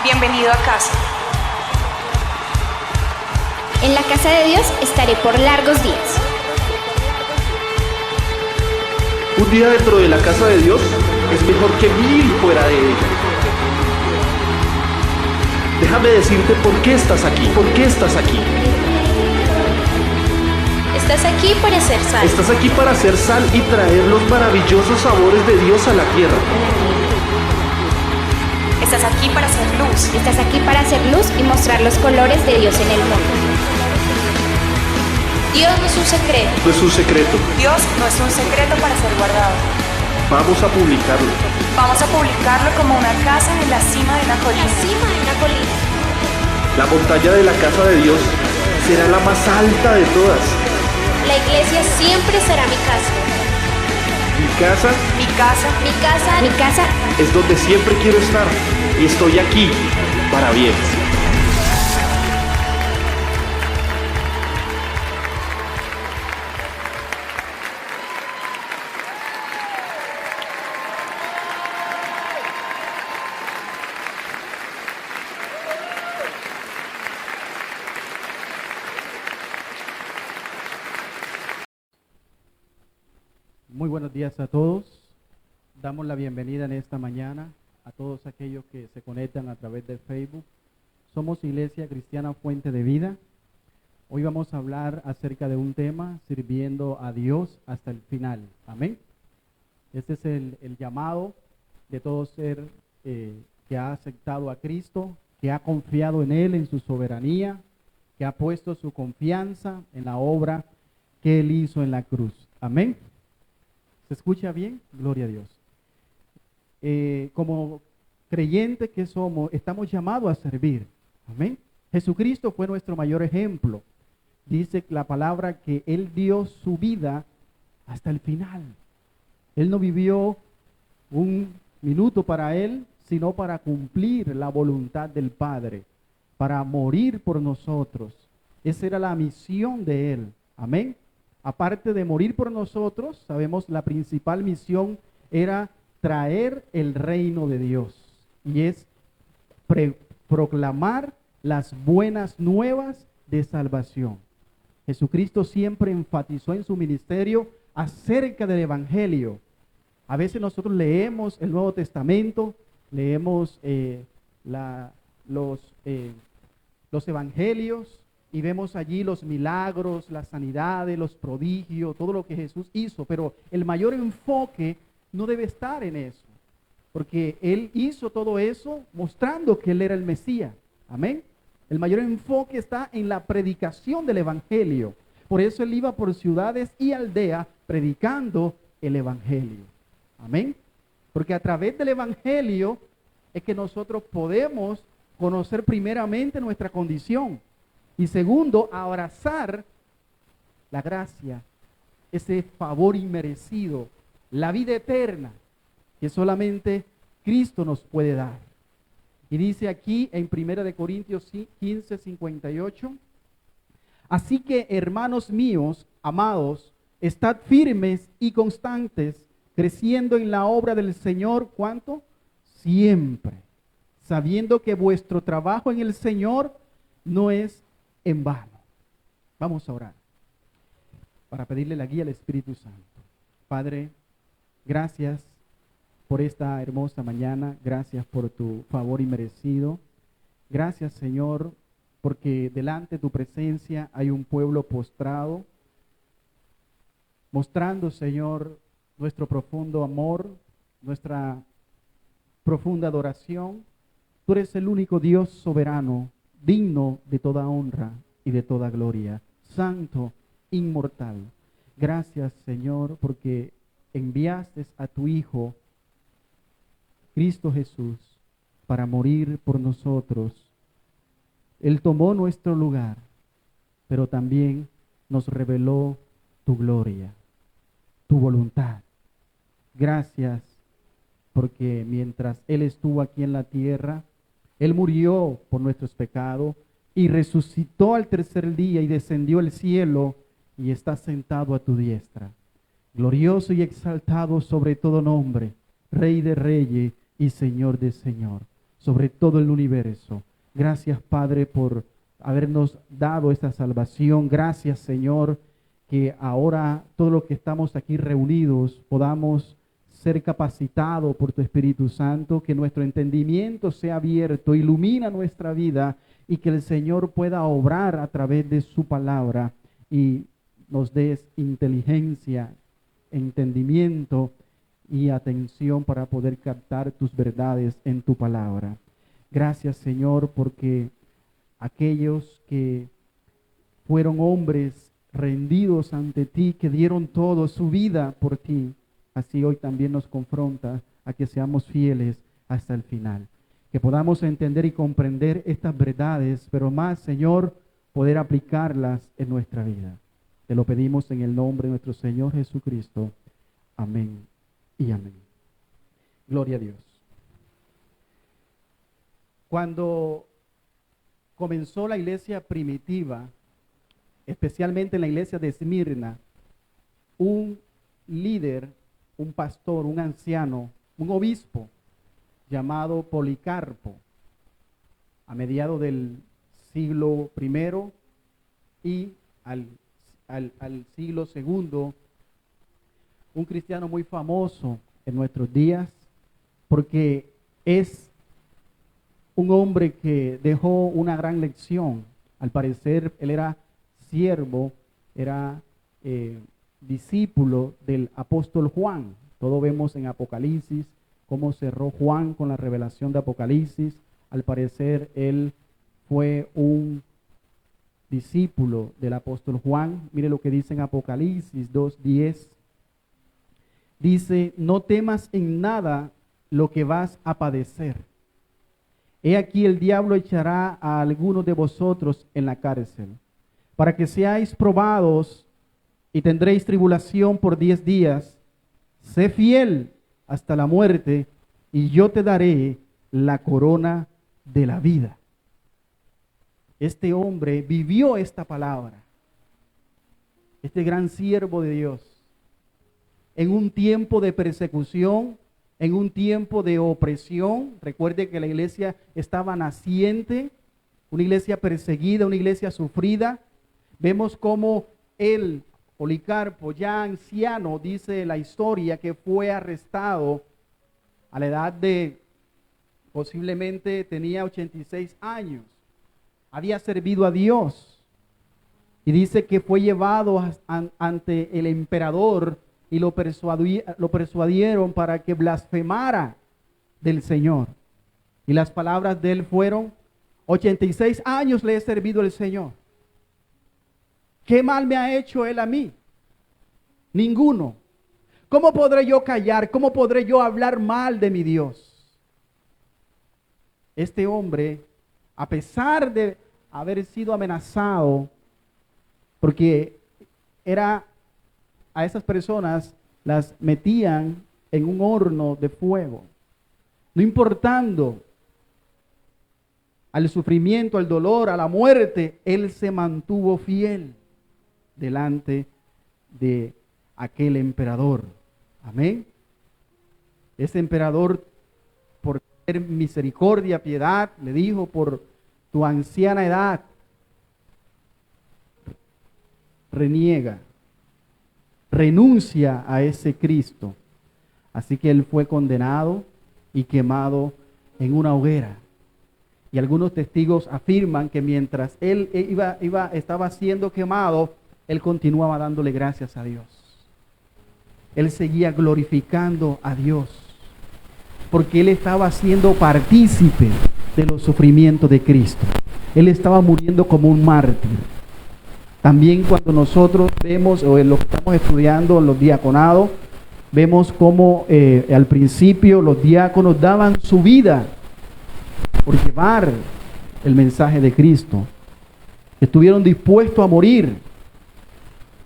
Bienvenido a casa. En la casa de Dios estaré por largos días. Un día dentro de la casa de Dios es mejor que 1000 fuera de ella. Déjame decirte por qué estás aquí, por qué estás aquí. Estás aquí para hacer sal. Estás aquí para hacer sal y traer los maravillosos sabores de Dios a la tierra. Estás aquí para hacer luz. Estás aquí para hacer luz y mostrar los colores de Dios en el mundo. Dios no es un secreto. No es un secreto. Dios no es un secreto para ser guardado. Vamos a publicarlo. Vamos a publicarlo como una casa en la cima de una colina. La montaña de la casa de Dios será la más alta de todas. La iglesia siempre será mi casa. Mi casa Mi casa Mi casa, mi casa. es donde siempre quiero estar y estoy aquí para bien. Muy buenos días a todos. Damos la bienvenida en esta mañana a todos aquellos que se conectan a través de Facebook. Somos Iglesia Cristiana Fuente de Vida. Hoy vamos a hablar acerca de un tema, sirviendo a Dios hasta el final. Amén. Este es el llamado de todo ser que ha aceptado a Cristo, que ha confiado en Él, en su soberanía, que ha puesto su confianza en la obra que Él hizo en la cruz. Amén. ¿Se escucha bien? Gloria a Dios. Como creyentes que somos, estamos llamados a servir. Amén. Jesucristo fue nuestro mayor ejemplo. Dice la palabra que Él dio su vida hasta el final. Él no vivió un minuto para Él, sino para cumplir la voluntad del Padre, para morir por nosotros. Esa era la misión de Él. Amén. Aparte de morir por nosotros, sabemos la principal misión era traer el reino de Dios. Y es proclamar las buenas nuevas de salvación. Jesucristo siempre enfatizó en su ministerio acerca del Evangelio. A veces nosotros leemos el Nuevo Testamento, leemos los Evangelios, y vemos allí los milagros, las sanidades, los prodigios, todo lo que Jesús hizo. Pero el mayor enfoque no debe estar en eso. Porque Él hizo todo eso mostrando que Él era el Mesías. Amén. El mayor enfoque está en la predicación del Evangelio. Por eso Él iba por ciudades y aldeas predicando el Evangelio. Amén. Porque a través del Evangelio es que nosotros podemos conocer primeramente nuestra condición. Y segundo, abrazar la gracia, ese favor inmerecido, la vida eterna que solamente Cristo nos puede dar. Y dice aquí en 1 Corintios 15, 58, así que hermanos míos, amados, estad firmes y constantes, creciendo en la obra del Señor, ¿cuánto? Siempre, sabiendo que vuestro trabajo en el Señor no es en vano. Vamos a orar para pedirle la guía al Espíritu Santo. Padre, gracias por esta hermosa mañana. Gracias por tu favor inmerecido. Gracias, Señor, porque delante de tu presencia hay un pueblo postrado, mostrando, Señor, nuestro profundo amor, nuestra profunda adoración. Tú eres el único Dios soberano, digno de toda honra y de toda gloria, santo, inmortal. Gracias, Señor, porque enviaste a tu Hijo, Cristo Jesús, para morir por nosotros. Él tomó nuestro lugar, pero también nos reveló tu gloria, tu voluntad. Gracias, porque mientras Él estuvo aquí en la tierra, Él murió por nuestros pecados y resucitó al tercer día y descendió al cielo y está sentado a tu diestra. Glorioso y exaltado sobre todo nombre, Rey de reyes y Señor de señor. sobre todo el universo. Gracias, Padre, por habernos dado esta salvación. Gracias, Señor, que ahora todos los que estamos aquí reunidos podamos ser capacitados por tu Espíritu Santo, que nuestro entendimiento sea abierto, ilumina nuestra vida y que el Señor pueda obrar a través de su palabra y nos des inteligencia, entendimiento y atención para poder captar tus verdades en tu palabra. Gracias, Señor, porque aquellos que fueron hombres rendidos ante ti, que dieron todo, su vida por ti, así hoy también nos confronta a que seamos fieles hasta el final. Que podamos entender y comprender estas verdades, pero más, Señor, poder aplicarlas en nuestra vida. Te lo pedimos en el nombre de nuestro Señor Jesucristo. Amén y amén. Gloria a Dios. Cuando comenzó la iglesia primitiva, especialmente en la iglesia de Esmirna, un líder, un pastor, un anciano, un obispo llamado Policarpo, a mediados del siglo I y al siglo II, un cristiano muy famoso en nuestros días, porque es un hombre que dejó una gran lección. Al parecer, él era siervo, era discípulo del apóstol Juan. Todo vemos en Apocalipsis cómo cerró Juan con la revelación de Apocalipsis. Al parecer, él fue un discípulo del apóstol Juan. Mire lo que dice en Apocalipsis 2:10. Dice: no temas en nada lo que vas a padecer. He aquí el diablo echará a algunos de vosotros en la cárcel, para que seáis probados y tendréis tribulación por 10 días. Sé fiel hasta la muerte y yo te daré la corona de la vida. Este hombre vivió esta palabra, este gran siervo de Dios, en un tiempo de persecución, en un tiempo de opresión. Recuerde que la iglesia estaba naciente, una iglesia perseguida, una iglesia sufrida. Vemos cómo él, Policarpo, ya anciano, dice la historia, que fue arrestado a la edad de, posiblemente tenía 86 años. Había servido a Dios. Y dice que fue llevado ante el emperador y lo persuadieron para que blasfemara del Señor. Y las palabras de él fueron: 86 años le he servido al Señor. ¿Qué mal me ha hecho él a mí? Ninguno. ¿Cómo podré yo callar? ¿Cómo podré yo hablar mal de mi Dios? Este hombre, a pesar de haber sido amenazado, porque a esas personas las metían en un horno de fuego, no importando al sufrimiento, al dolor, a la muerte, él se mantuvo fiel delante de aquel emperador. Amén. Ese emperador, por tener misericordia, piedad, le dijo: por tu anciana edad, renuncia a ese Cristo. Así que él fue condenado y quemado en una hoguera. Y algunos testigos afirman que mientras él estaba siendo quemado, él continuaba dándole gracias a Dios. Él seguía glorificando a Dios, porque él estaba siendo partícipe de los sufrimientos de Cristo. Él estaba muriendo como un mártir. También cuando nosotros vemos, o en lo que estamos estudiando en los diaconados, vemos cómo al principio los diáconos daban su vida por llevar el mensaje de Cristo. Estuvieron dispuestos a morir.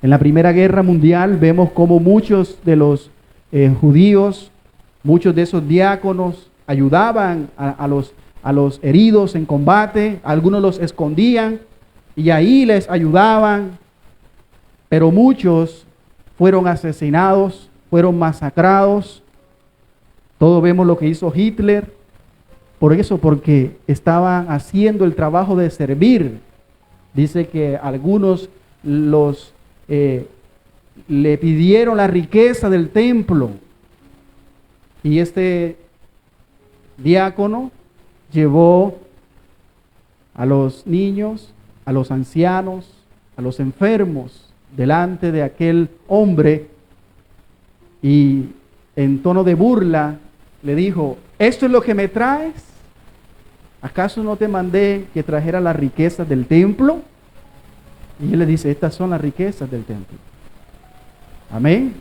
En la Primera Guerra Mundial vemos cómo muchos de los judíos, muchos de esos diáconos ayudaban a los heridos en combate. Algunos los escondían y ahí les ayudaban, pero muchos fueron asesinados, fueron masacrados. Todos vemos lo que hizo Hitler. Por eso, porque estaban haciendo el trabajo de servir. Dice que algunos le pidieron la riqueza del templo. Y este diácono llevó a los niños, a los ancianos, a los enfermos delante de aquel hombre y en tono de burla le dijo: ¿esto es lo que me traes? ¿Acaso no te mandé que trajera las riquezas del templo? Y él le dice: estas son las riquezas del templo. Amén.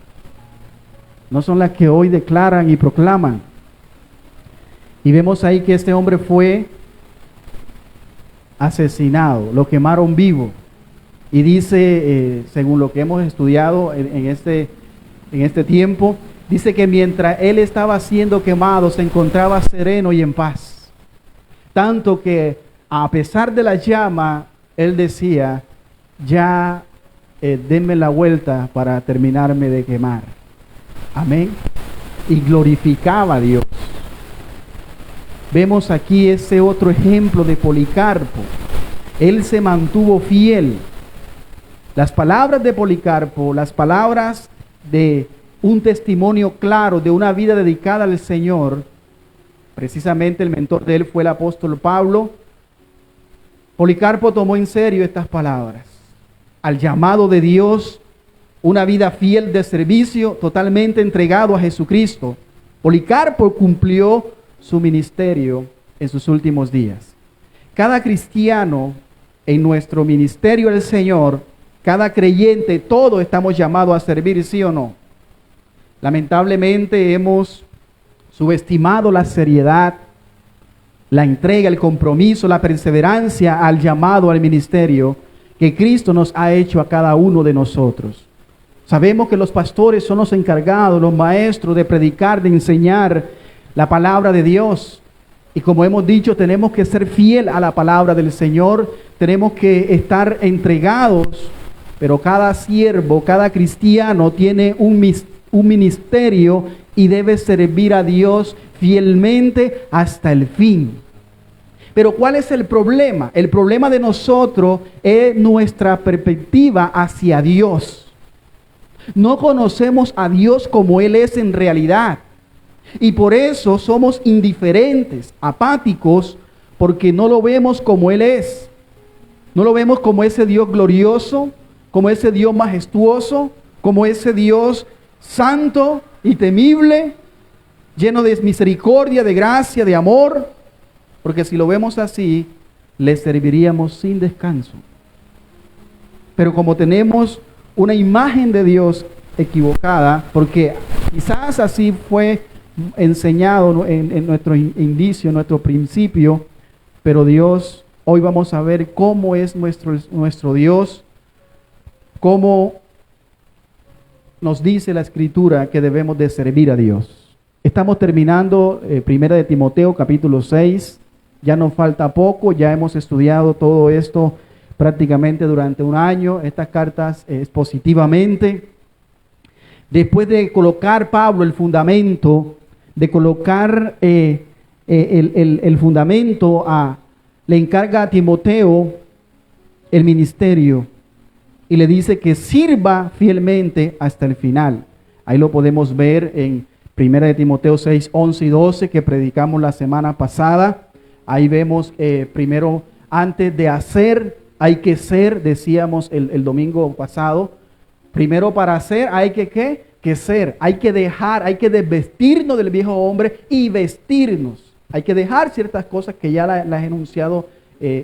No son las que hoy declaran y proclaman. Y vemos ahí que este hombre fue asesinado, lo quemaron vivo. Y dice, según lo que hemos estudiado en este tiempo, dice que mientras él estaba siendo quemado se encontraba sereno y en paz. Tanto que a pesar de la llama, él decía: ya denme la vuelta para terminarme de quemar. Amén. Y glorificaba a Dios. Vemos aquí ese otro ejemplo de Policarpo. Él se mantuvo fiel. Las palabras de Policarpo, las palabras de un testimonio claro de una vida dedicada al Señor, precisamente el mentor de él fue el apóstol Pablo. Policarpo tomó en serio estas palabras. Al llamado de Dios, una vida fiel de servicio, totalmente entregado a Jesucristo. Policarpo cumplió su ministerio en sus últimos días. Cada cristiano en nuestro ministerio al Señor, cada creyente, todos estamos llamados a servir, ¿sí o no? Lamentablemente hemos subestimado la seriedad, la entrega, el compromiso, la perseverancia al llamado al ministerio que Cristo nos ha hecho a cada uno de nosotros. Sabemos que los pastores son los encargados, los maestros de predicar, de enseñar la palabra de Dios. Y como hemos dicho, tenemos que ser fiel a la palabra del Señor, tenemos que estar entregados, pero cada siervo, cada cristiano tiene un ministerio y debe servir a Dios fielmente hasta el fin. Pero ¿cuál es el problema? El problema de nosotros es nuestra perspectiva hacia Dios. No conocemos a Dios como Él es en realidad. Y por eso somos indiferentes, apáticos, porque no lo vemos como Él es. No lo vemos como ese Dios glorioso, como ese Dios majestuoso, como ese Dios santo y temible, lleno de misericordia, de gracia, de amor. Porque si lo vemos así, le serviríamos sin descanso. Pero como tenemos una imagen de Dios equivocada, porque quizás así fue enseñado en nuestro indicio, en nuestro principio, pero Dios, hoy vamos a ver cómo es nuestro Dios, cómo nos dice la Escritura que debemos de servir a Dios. Estamos terminando 1 de Timoteo capítulo 6, ya nos falta poco, ya hemos estudiado todo esto prácticamente durante un año, estas cartas expositivamente. Después de colocar Pablo el fundamento, de colocar el fundamento, le encarga a Timoteo el ministerio y le dice que sirva fielmente hasta el final. Ahí lo podemos ver en 1 de Timoteo 6, 11 y 12 que predicamos la semana pasada. Ahí vemos primero, antes de hacer, hay que ser, decíamos el domingo pasado. Primero para hacer hay que ser, hay que dejar, hay que desvestirnos del viejo hombre y vestirnos. Hay que dejar ciertas cosas que ya las he enunciado,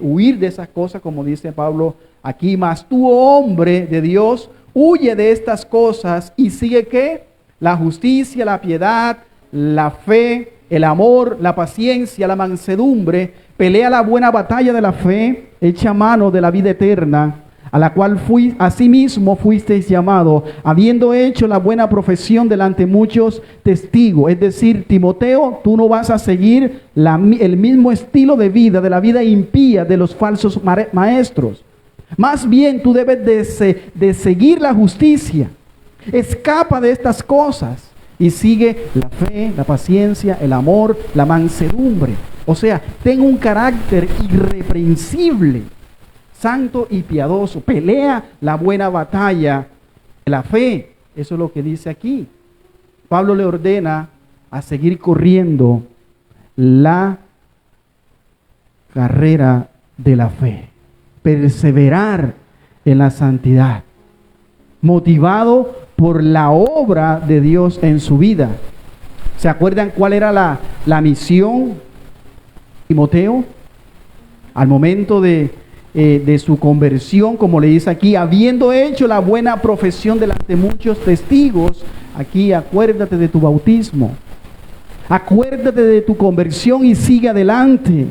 huir de esas cosas, como dice Pablo aquí. Mas tú, hombre de Dios, huye de estas cosas y sigue ¿qué? La justicia, la piedad, la fe, el amor, la paciencia, la mansedumbre. Pelea la buena batalla de la fe, echa mano de la vida eterna, a la cual asimismo fuisteis llamado, habiendo hecho la buena profesión delante de muchos testigos. Es decir, Timoteo, tú no vas a seguir el mismo estilo de la vida impía de los falsos maestros. Más bien tú debes de seguir la justicia. Escapa de estas cosas y sigue la fe, la paciencia, el amor, la mansedumbre. O sea, ten un carácter irreprensible, santo y piadoso. Pelea la buena batalla de la fe. Eso es lo que dice aquí. Pablo le ordena a seguir corriendo la carrera de la fe. Perseverar en la santidad. Motivado por la obra de Dios en su vida. ¿Se acuerdan cuál era la misión de Timoteo? Al momento de su conversión, como le dice aquí, habiendo hecho la buena profesión delante de muchos testigos, aquí acuérdate de tu bautismo, acuérdate de tu conversión y sigue adelante.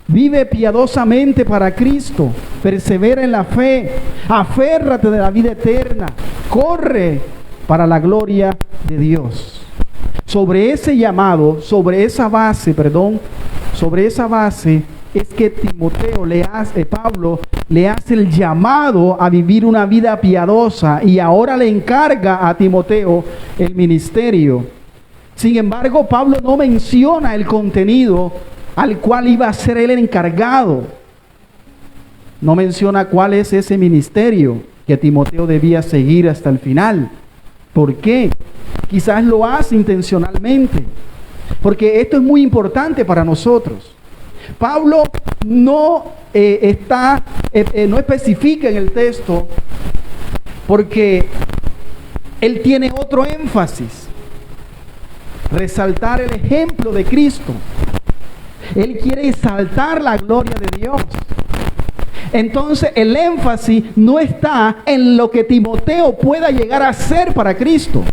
Vive piadosamente para Cristo, persevera en la fe, aférrate de la vida eterna, corre para la gloria de Dios. Sobre ese llamado, sobre esa base es que Pablo le hace el llamado a vivir una vida piadosa y ahora le encarga a Timoteo el ministerio. Sin embargo, Pablo no menciona el contenido al cual iba a ser él el encargado. No menciona cuál es ese ministerio que Timoteo debía seguir hasta el final. ¿Por qué? Quizás lo hace intencionalmente, porque esto es muy importante para nosotros. Pablo no especifica en el texto, porque él tiene otro énfasis: resaltar el ejemplo de Cristo. Él quiere exaltar la gloria de Dios. Entonces el énfasis no está en lo que Timoteo pueda llegar a ser para Cristo.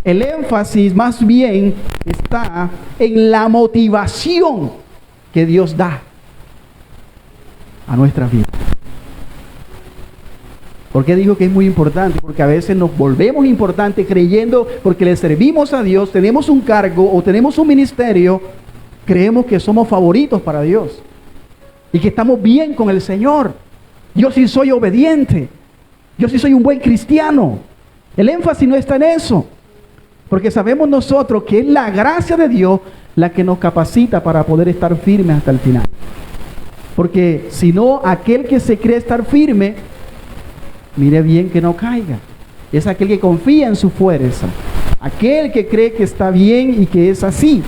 El énfasis más bien está en la motivación que Dios da a nuestra vida. ¿Por qué digo que es muy importante? Porque a veces nos volvemos importantes creyendo, porque le servimos a Dios, tenemos un cargo o tenemos un ministerio, creemos que somos favoritos para Dios y que estamos bien con el Señor. Yo sí soy obediente, yo sí soy un buen cristiano. El énfasis no está en eso, porque sabemos nosotros que es la gracia de Dios la que nos capacita para poder estar firmes hasta el final. Porque si no, aquel que se cree estar firme, mire bien que no caiga. Es aquel que confía en su fuerza, aquel que cree que está bien y que es así.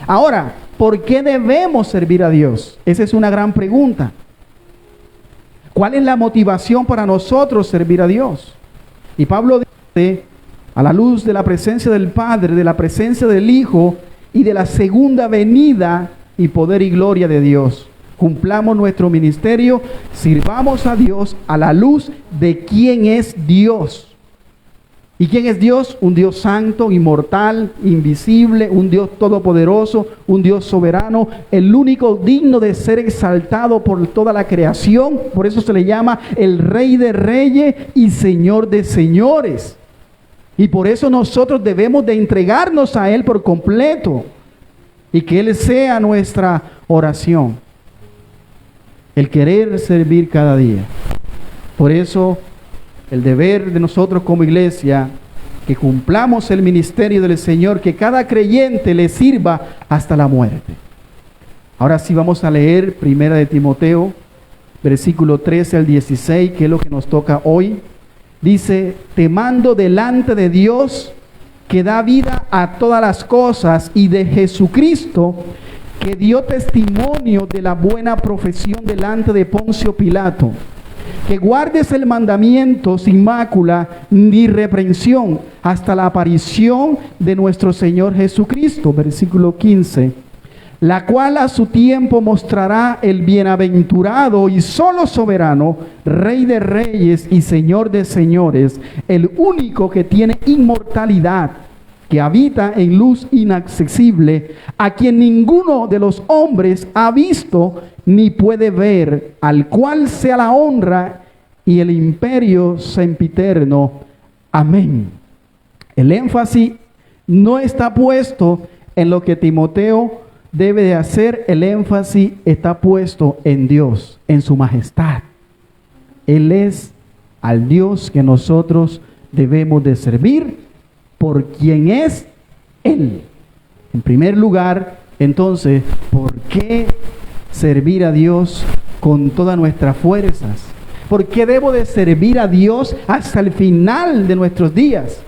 Ahora, ¿por qué debemos servir a Dios? Esa es una gran pregunta. ¿Cuál es la motivación para nosotros servir a Dios? Y Pablo dice, a la luz de la presencia del Padre, de la presencia del Hijo y de la segunda venida y poder y gloria de Dios, cumplamos nuestro ministerio, sirvamos a Dios a la luz de quién es Dios. ¿Y quién es Dios? Un Dios santo, inmortal, invisible, un Dios todopoderoso, un Dios soberano, el único digno de ser exaltado por toda la creación. Por eso se le llama el Rey de Reyes y Señor de Señores. Y por eso nosotros debemos de entregarnos a Él por completo y que Él sea nuestra oración. El querer servir cada día. Por eso el deber de nosotros como iglesia, que cumplamos el ministerio del Señor, que cada creyente le sirva hasta la muerte. Ahora sí vamos a leer 1 de Timoteo, versículo 13 al 16, que es lo que nos toca hoy. Dice, te mando delante de Dios, que da vida a todas las cosas, y de Jesucristo, que dio testimonio de la buena profesión delante de Poncio Pilato, que guardes el mandamiento sin mácula ni reprensión hasta la aparición de nuestro Señor Jesucristo, versículo 15, la cual a su tiempo mostrará el bienaventurado y solo soberano, Rey de reyes y Señor de señores, el único que tiene inmortalidad, que habita en luz inaccesible, a quien ninguno de los hombres ha visto ni puede ver, al cual sea la honra y el imperio sempiterno. Amén. El énfasis no está puesto en lo que Timoteo debe de hacer, el énfasis está puesto en Dios, en su majestad. Él es al Dios que nosotros debemos de servir, por quien es Él. En primer lugar, Entonces, ¿por qué servir a Dios con todas nuestras fuerzas? ¿Por qué debo de servir a Dios hasta el final de nuestros días?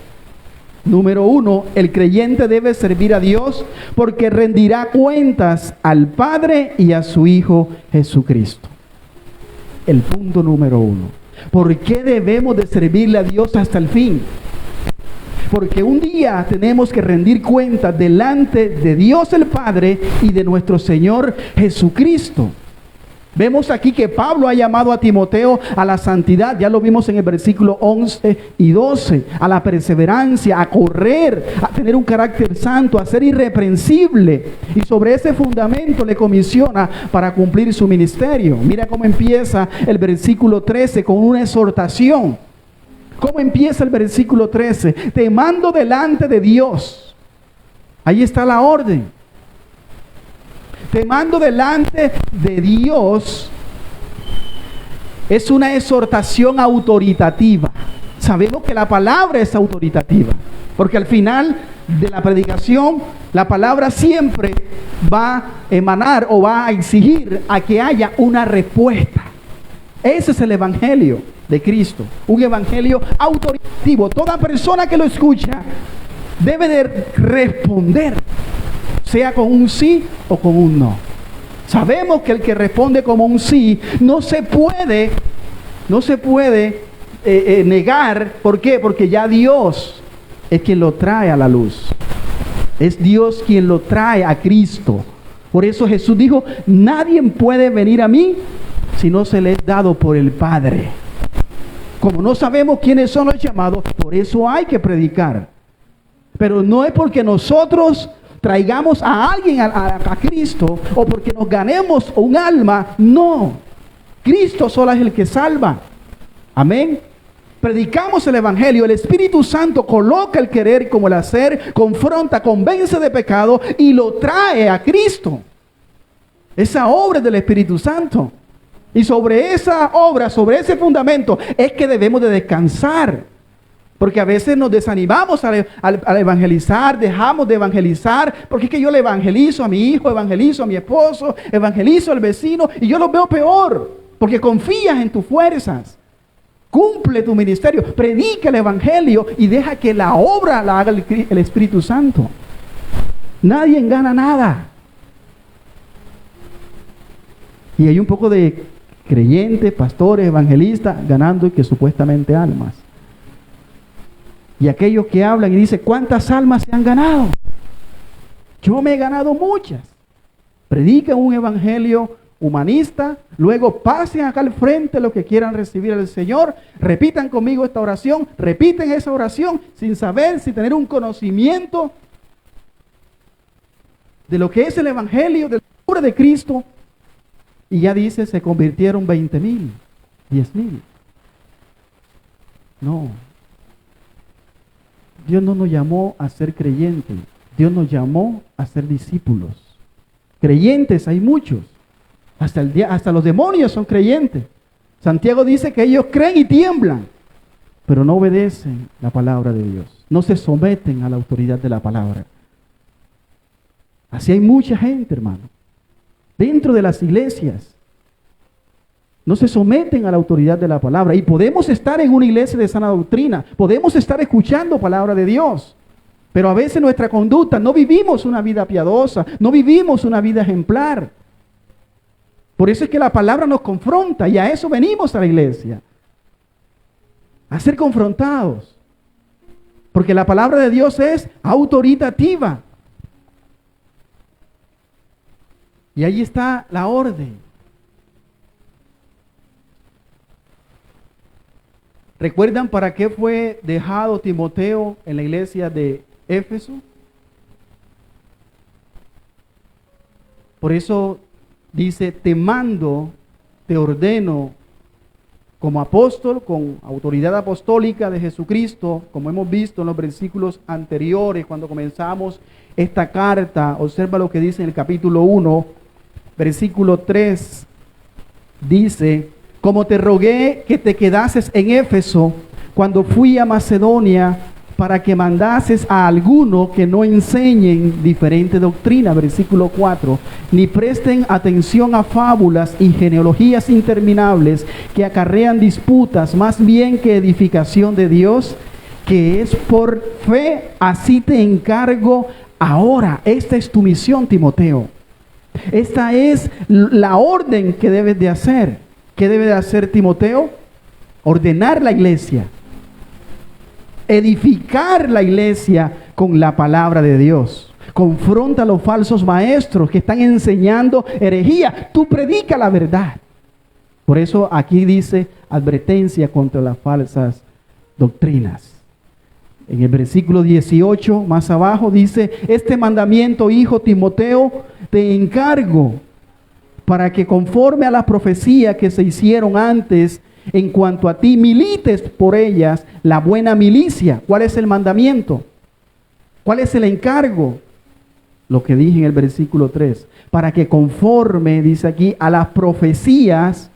Número 1, el creyente debe servir a Dios porque rendirá cuentas al Padre y a su Hijo Jesucristo. El punto número 1. ¿Por qué debemos de servirle a Dios hasta el fin? Porque un día tenemos que rendir cuentas delante de Dios el Padre y de nuestro Señor Jesucristo. Vemos aquí que Pablo ha llamado a Timoteo a la santidad, ya lo vimos en el versículo 11 y 12, a la perseverancia, a correr, a tener un carácter santo, a ser irreprensible. Y sobre ese fundamento le comisiona para cumplir su ministerio. Mira cómo empieza el versículo 13 con una exhortación. ¿Cómo empieza el versículo 13? Te mando delante de Dios. Ahí está la orden. Te mando delante de Dios. Es una exhortación autoritativa. Sabemos que la palabra es autoritativa, porque al final de la predicación, la palabra siempre va a emanar o va a exigir a que haya una respuesta. Ese es el evangelio de Cristo, un evangelio autoritativo. Toda persona que lo escucha debe de responder, sea con un sí o con un no. Sabemos que el que responde como un sí no se puede negar. ¿Por qué? Porque ya Dios es quien lo trae a la luz. Es Dios quien lo trae a Cristo. Por eso Jesús dijo: nadie puede venir a mí si no se le es dado por el Padre. Como no sabemos quiénes son los llamados, por eso hay que predicar. Pero no es porque nosotros traigamos a alguien a Cristo o porque nos ganemos un alma. No, Cristo solo es el que salva. Amén. Predicamos el evangelio, el Espíritu Santo coloca el querer como el hacer, confronta, convence de pecado y lo trae a Cristo. Esa obra es del Espíritu Santo. Y sobre esa obra, sobre ese fundamento, es que debemos de descansar. Porque a veces nos desanimamos al evangelizar, dejamos de evangelizar, porque es que yo le evangelizo a mi hijo, evangelizo a mi esposo, evangelizo al vecino, y yo lo veo peor, porque confías en tus fuerzas. Cumple tu ministerio, predica el evangelio y deja que la obra la haga el Espíritu Santo. Nadie gana nada. Y hay un poco de creyentes, pastores, evangelistas ganando y que supuestamente almas. Y aquellos que hablan y dicen: ¿cuántas almas se han ganado? Yo me he ganado muchas. Predican un evangelio humanista, luego pasen acá al frente los que quieran recibir al Señor, repitan conmigo esta oración, repiten esa oración sin saber, sin tener un conocimiento de lo que es el evangelio, de la obra de Cristo. Y ya dice, se convirtieron 20,000, 10,000. No. Dios no nos llamó a ser creyentes. Dios nos llamó a ser discípulos. Creyentes hay muchos. Hasta los demonios son creyentes. Santiago dice que ellos creen y tiemblan, pero no obedecen la palabra de Dios. No se someten a la autoridad de la palabra. Así hay mucha gente, hermano. Dentro de las iglesias no se someten a la autoridad de la palabra. Y podemos estar en una iglesia de sana doctrina, podemos estar escuchando palabra de Dios, pero a veces nuestra conducta, no vivimos una vida piadosa, no vivimos una vida ejemplar. Por eso es que la palabra nos confronta, y a eso venimos a la iglesia, a ser confrontados, porque la palabra de Dios es autoritativa. Y ahí está la orden. ¿Recuerdan para qué fue dejado Timoteo en la iglesia de Éfeso? Por eso dice: te mando, te ordeno como apóstol, con autoridad apostólica de Jesucristo, como hemos visto en los versículos anteriores cuando comenzamos esta carta. Observa lo que dice en el capítulo 1, versículo 3. Dice: como te rogué que te quedases en Éfeso cuando fui a Macedonia para que mandases a alguno que no enseñen diferente doctrina, versículo 4, ni presten atención a fábulas y genealogías interminables que acarrean disputas, más bien que edificación de Dios, que es por fe. Así te encargo ahora. Esta es tu misión, Timoteo. Esta es la orden que debes de hacer. ¿Qué debe de hacer Timoteo? Ordenar la iglesia, edificar la iglesia con la palabra de Dios. Confronta a los falsos maestros que están enseñando herejía. Tú predica la verdad. Por eso aquí dice advertencia contra las falsas doctrinas. En el versículo 18, más abajo, dice: este mandamiento, hijo Timoteo, te encargo para que conforme a la profecía que se hicieron antes en cuanto a ti, milites por ellas la buena milicia. ¿Cuál es el mandamiento? ¿Cuál es el encargo? Lo que dije en el versículo 3. Para que conforme, dice aquí, a las profecías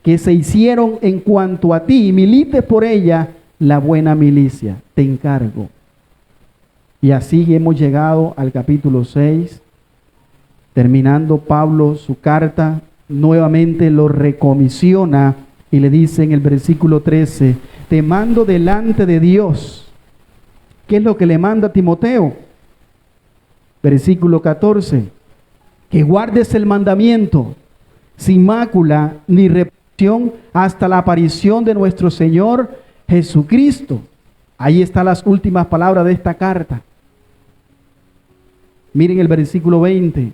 que se hicieron en cuanto a ti, milites por ella la buena milicia. Te encargo. Y así hemos llegado al capítulo 6. Terminando Pablo su carta, nuevamente lo recomisiona y le dice en el versículo 13: te mando delante de Dios. ¿Qué es lo que le manda a Timoteo? Versículo 14: que guardes el mandamiento sin mácula ni reprensión hasta la aparición de nuestro Señor Jesucristo. Ahí están las últimas palabras de esta carta. Miren el versículo 20.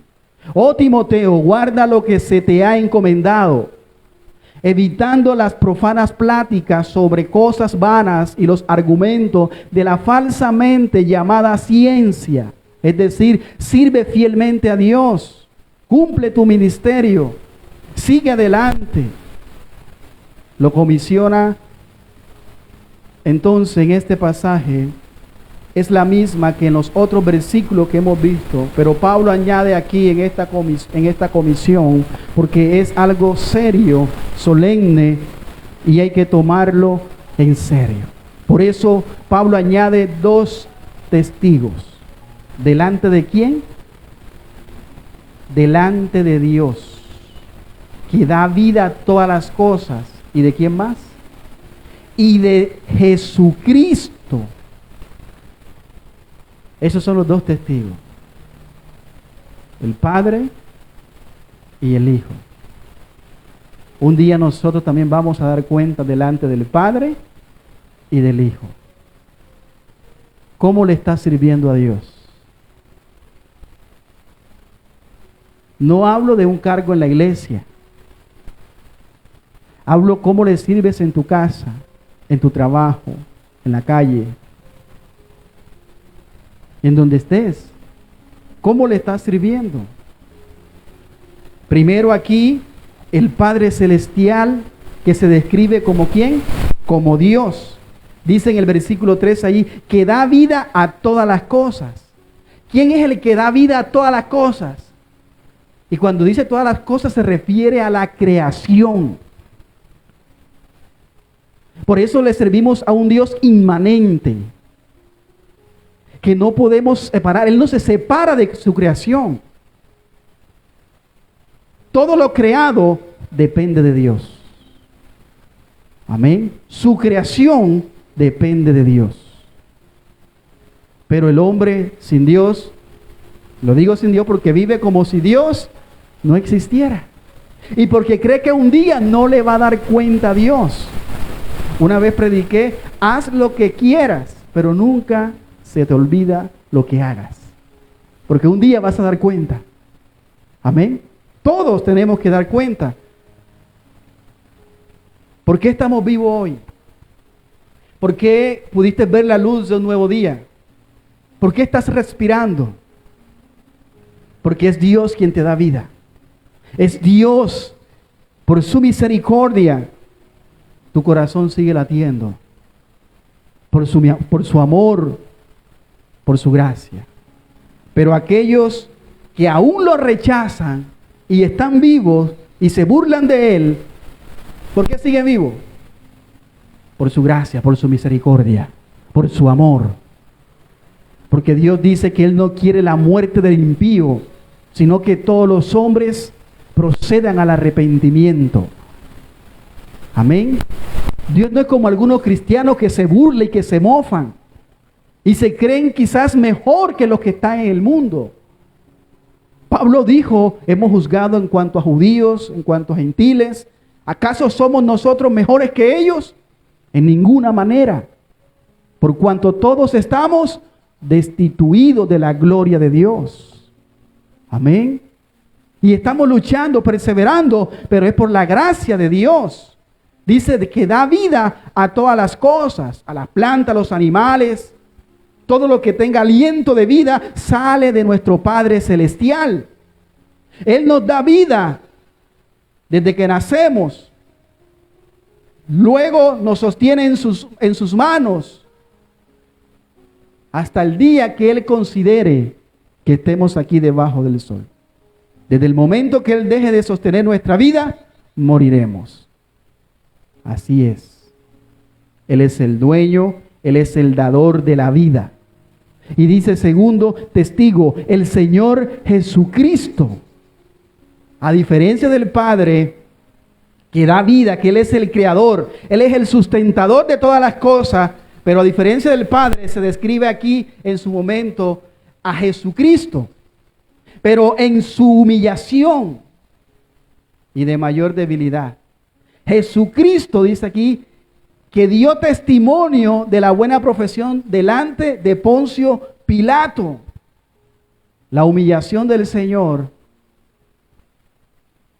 Oh Timoteo, guarda lo que se te ha encomendado, evitando las profanas pláticas sobre cosas vanas y los argumentos de la falsamente llamada ciencia. Es decir, sirve fielmente a Dios, cumple tu ministerio, sigue adelante. Lo comisiona entonces en este pasaje. Es la misma que en los otros versículos que hemos visto, pero Pablo añade aquí en esta comisión, porque es algo serio, solemne, y hay que tomarlo en serio. Por eso Pablo añade 2 testigos. ¿Delante de quién? Delante de Dios, que da vida a todas las cosas. ¿Y de quién más? Y de Jesucristo. Esos son los 2 testigos: el Padre y el Hijo. Un día nosotros también vamos a dar cuenta delante del Padre y del Hijo. ¿Cómo le estás sirviendo a Dios? No hablo de un cargo en la iglesia. Hablo cómo le sirves en tu casa, en tu trabajo, en la calle, en donde estés. ¿Cómo le estás sirviendo? Primero aquí, el Padre Celestial, que se describe como ¿quién? Como Dios. Dice en el versículo 3 ahí, que da vida a todas las cosas. ¿Quién es el que da vida a todas las cosas? Y cuando dice todas las cosas se refiere a la creación. Por eso le servimos a un Dios inmanente, que no podemos separar. Él no se separa de su creación. Todo lo creado depende de Dios. Amén. Su creación depende de Dios. Pero el hombre sin Dios, lo digo sin Dios porque vive como si Dios no existiera. Y porque cree que un día no le va a dar cuenta a Dios. Una vez prediqué: haz lo que quieras, pero nunca se te olvida lo que hagas, porque un día vas a dar cuenta. Amén. Todos tenemos que dar cuenta. ¿Por qué estamos vivos hoy? ¿Por qué pudiste ver la luz de un nuevo día? ¿Por qué estás respirando? Porque es Dios quien te da vida. Es Dios, por su misericordia, tu corazón sigue latiendo. Por su amor, por su gracia. Pero aquellos que aún lo rechazan y están vivos y se burlan de Él, ¿por qué siguen vivos? Por su gracia, por su misericordia, por su amor. Porque Dios dice que Él no quiere la muerte del impío, sino que todos los hombres procedan al arrepentimiento. Amén. Dios no es como algunos cristianos que se burlan y que se mofan y se creen quizás mejor que los que están en el mundo. Pablo dijo, hemos juzgado en cuanto a judíos, en cuanto a gentiles. ¿Acaso somos nosotros mejores que ellos? En ninguna manera. Por cuanto todos estamos destituidos de la gloria de Dios. Amén. Y estamos luchando, perseverando, pero es por la gracia de Dios. Dice que da vida a todas las cosas, a las plantas, a los animales. Todo lo que tenga aliento de vida sale de nuestro Padre Celestial. Él nos da vida desde que nacemos. Luego nos sostiene en sus manos hasta el día que Él considere que estemos aquí debajo del sol. Desde el momento que Él deje de sostener nuestra vida, moriremos. Así es. Él es el dueño, Él es el dador de la vida. Y dice segundo testigo, el Señor Jesucristo. A diferencia del Padre, que da vida, que Él es el creador, Él es el sustentador de todas las cosas, pero a diferencia del Padre, se describe aquí en su momento a Jesucristo, pero en su humillación y de mayor debilidad. Jesucristo dice aquí que dio testimonio de la buena profesión delante de Poncio Pilato. La humillación del Señor.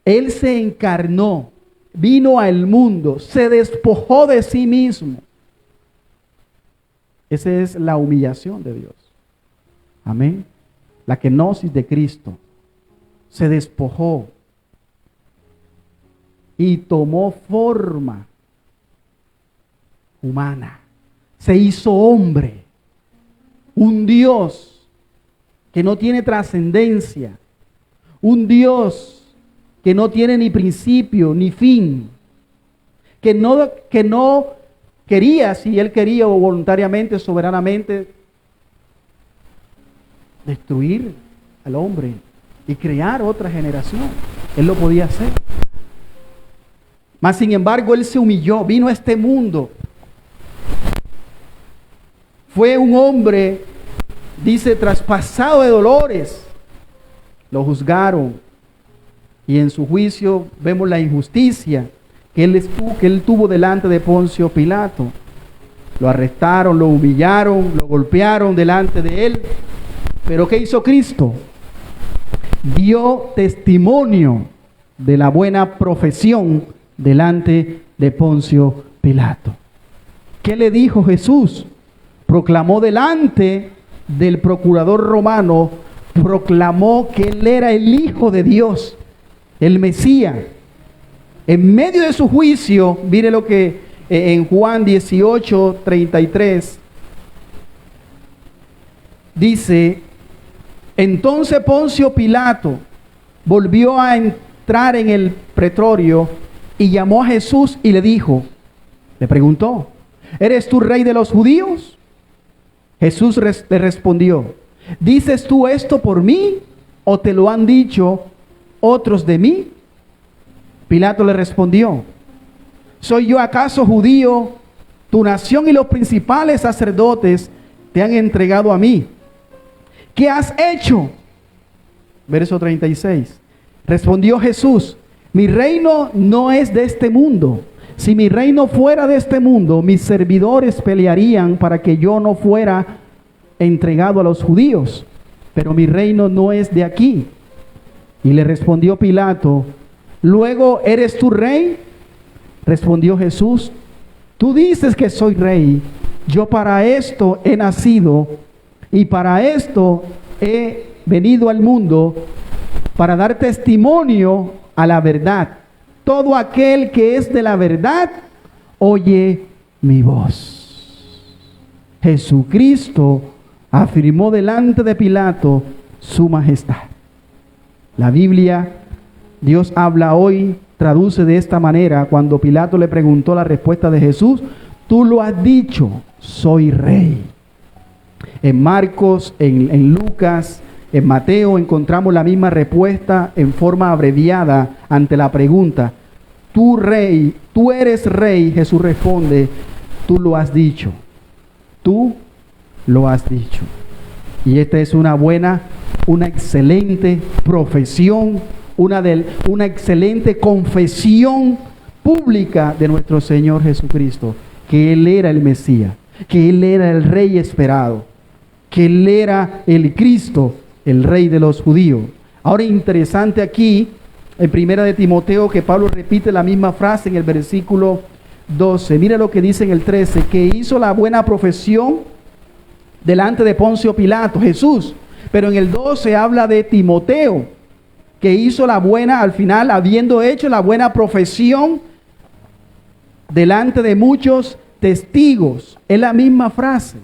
Él se encarnó, vino al mundo, se despojó de sí mismo. Esa es la humillación de Dios. Amén. La kenosis de Cristo. Se despojó y tomó forma humana. Se hizo hombre. Un Dios que no tiene trascendencia. Un Dios que no tiene ni principio ni fin. Que no quería, si Él quería o voluntariamente, soberanamente, destruir al hombre y crear otra generación. Él lo podía hacer. Mas sin embargo, Él se humilló, vino a este mundo. Fue un hombre, dice, traspasado de dolores. Lo juzgaron. Y en su juicio vemos la injusticia que él tuvo delante de Poncio Pilato. Lo arrestaron, lo humillaron, lo golpearon delante de él. Pero ¿qué hizo Cristo? Dio testimonio de la buena profesión delante de Poncio Pilato. ¿Qué le dijo Jesús? Proclamó delante del procurador romano, proclamó que Él era el Hijo de Dios, el Mesías. En medio de su juicio, mire lo que en Juan 18:33 dice: entonces Poncio Pilato volvió a entrar en el pretorio y llamó a Jesús y le preguntó, ¿eres tú rey de los judíos? Jesús le respondió, ¿dices tú esto por mí o te lo han dicho otros de mí? Pilato le respondió, ¿soy yo acaso judío? Tu nación y los principales sacerdotes te han entregado a mí. ¿Qué has hecho? Verso 36. Respondió Jesús, mi reino no es de este mundo. Si mi reino fuera de este mundo, mis servidores pelearían para que yo no fuera entregado a los judíos. Pero mi reino no es de aquí. Y le respondió Pilato, luego, ¿eres tú rey? Respondió Jesús, tú dices que soy rey. Yo para esto he nacido y para esto he venido al mundo, para dar testimonio a la verdad. Todo aquel que es de la verdad, oye mi voz. Jesucristo afirmó delante de Pilato su majestad. La Biblia, Dios habla hoy, traduce de esta manera, cuando Pilato le preguntó la respuesta de Jesús, tú lo has dicho, soy rey. En Marcos, en Lucas, en Mateo encontramos la misma respuesta en forma abreviada ante la pregunta: tú rey, tú eres rey. Jesús responde: tú lo has dicho, tú lo has dicho. Y esta es una excelente profesión, una excelente confesión pública de nuestro Señor Jesucristo, que Él era el Mesías, que Él era el Rey esperado, que Él era el Cristo, el Rey de los judíos. Ahora, interesante aquí, en Primera de Timoteo, que Pablo repite la misma frase en el versículo 12. Mira lo que dice en el 13, que hizo la buena profesión delante de Poncio Pilato, Jesús. Pero en el 12 habla de Timoteo, que hizo la buena, al final, habiendo hecho la buena profesión delante de muchos testigos. Es la misma frase.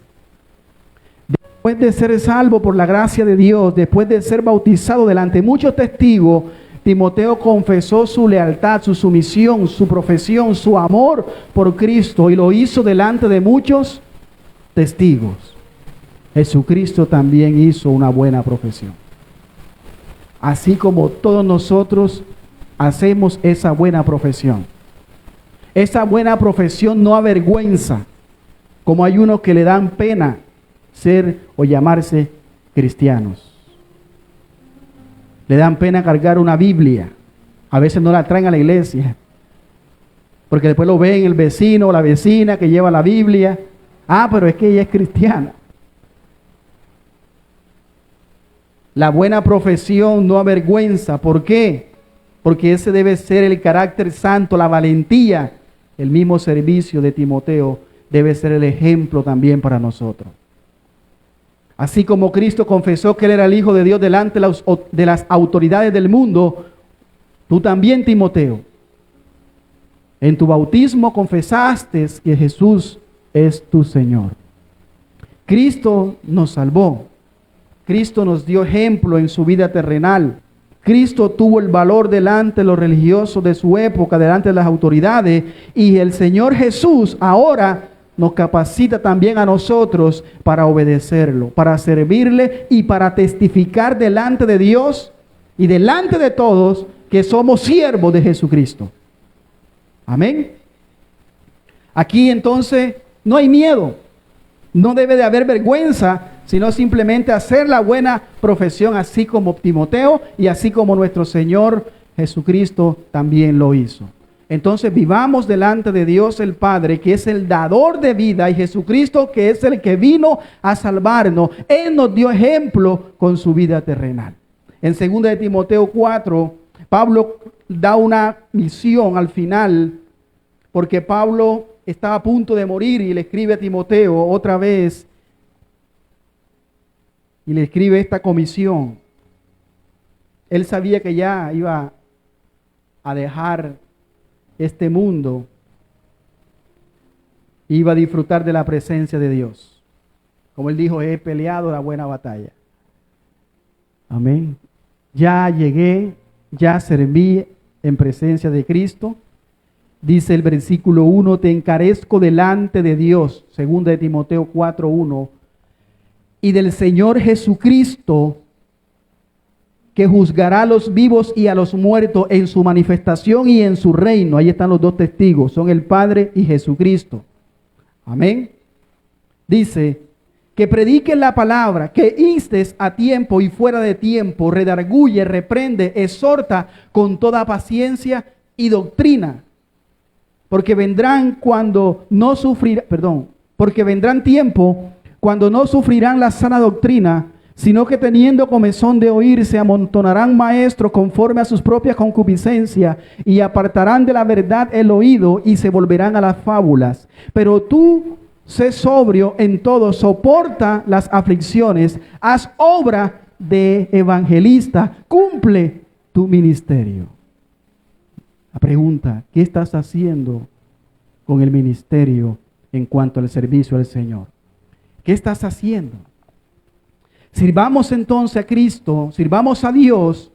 Después de ser salvo por la gracia de Dios, después de ser bautizado delante de muchos testigos, Timoteo confesó su lealtad, su sumisión, su profesión, su amor por Cristo, y lo hizo delante de muchos testigos. Jesucristo también hizo una buena profesión. Así como todos nosotros hacemos esa buena profesión. Esa buena profesión no avergüenza, como hay unos que le dan pena ser o llamarse cristianos. Le dan pena cargar una Biblia. A veces no la traen a la iglesia, porque después lo ven el vecino o la vecina que lleva la Biblia. Ah, pero es que ella es cristiana. La buena profesión no avergüenza. ¿Por qué? Porque ese debe ser el carácter santo, la valentía. El mismo servicio de Timoteo debe ser el ejemplo también para nosotros. Así como Cristo confesó que Él era el Hijo de Dios delante de las autoridades del mundo, tú también, Timoteo, en tu bautismo confesaste que Jesús es tu Señor. Cristo nos salvó. Cristo nos dio ejemplo en su vida terrenal. Cristo tuvo el valor delante de los religiosos de su época, delante de las autoridades, y el Señor Jesús ahora nos capacita también a nosotros para obedecerlo, para servirle y para testificar delante de Dios y delante de todos que somos siervos de Jesucristo. Amén. Aquí entonces no hay miedo, no debe de haber vergüenza, sino simplemente hacer la buena profesión, así como Timoteo y así como nuestro Señor Jesucristo también lo hizo. Entonces vivamos delante de Dios el Padre, que es el dador de vida, y Jesucristo, que es el que vino a salvarnos. Él nos dio ejemplo con su vida terrenal. En 2 de Timoteo 4, Pablo da una misión al final, porque Pablo estaba a punto de morir y le escribe a Timoteo otra vez, y le escribe esta comisión. Él sabía que ya iba a dejar este mundo, iba a disfrutar de la presencia de Dios. Como él dijo, he peleado la buena batalla. Amén. Ya llegué, ya serví en presencia de Cristo. Dice el versículo 1, te encarezco delante de Dios, 2 de Timoteo 4:1, y del Señor Jesucristo, que juzgará a los vivos y a los muertos en su manifestación y en su reino. Ahí están los dos testigos, son el Padre y Jesucristo. Amén. Dice, que prediques la palabra, que instes a tiempo y fuera de tiempo, redarguye, reprende, exhorta con toda paciencia y doctrina. Porque vendrán tiempo cuando no sufrirán la sana doctrina, sino que teniendo comezón de oír, se amontonarán maestros conforme a sus propias concupiscencias, y apartarán de la verdad el oído, y se volverán a las fábulas. Pero tú, sé sobrio en todo, soporta las aflicciones, haz obra de evangelista, cumple tu ministerio. La pregunta, ¿qué estás haciendo con el ministerio en cuanto al servicio al Señor? ¿Qué estás haciendo? Sirvamos entonces a Cristo, sirvamos a Dios,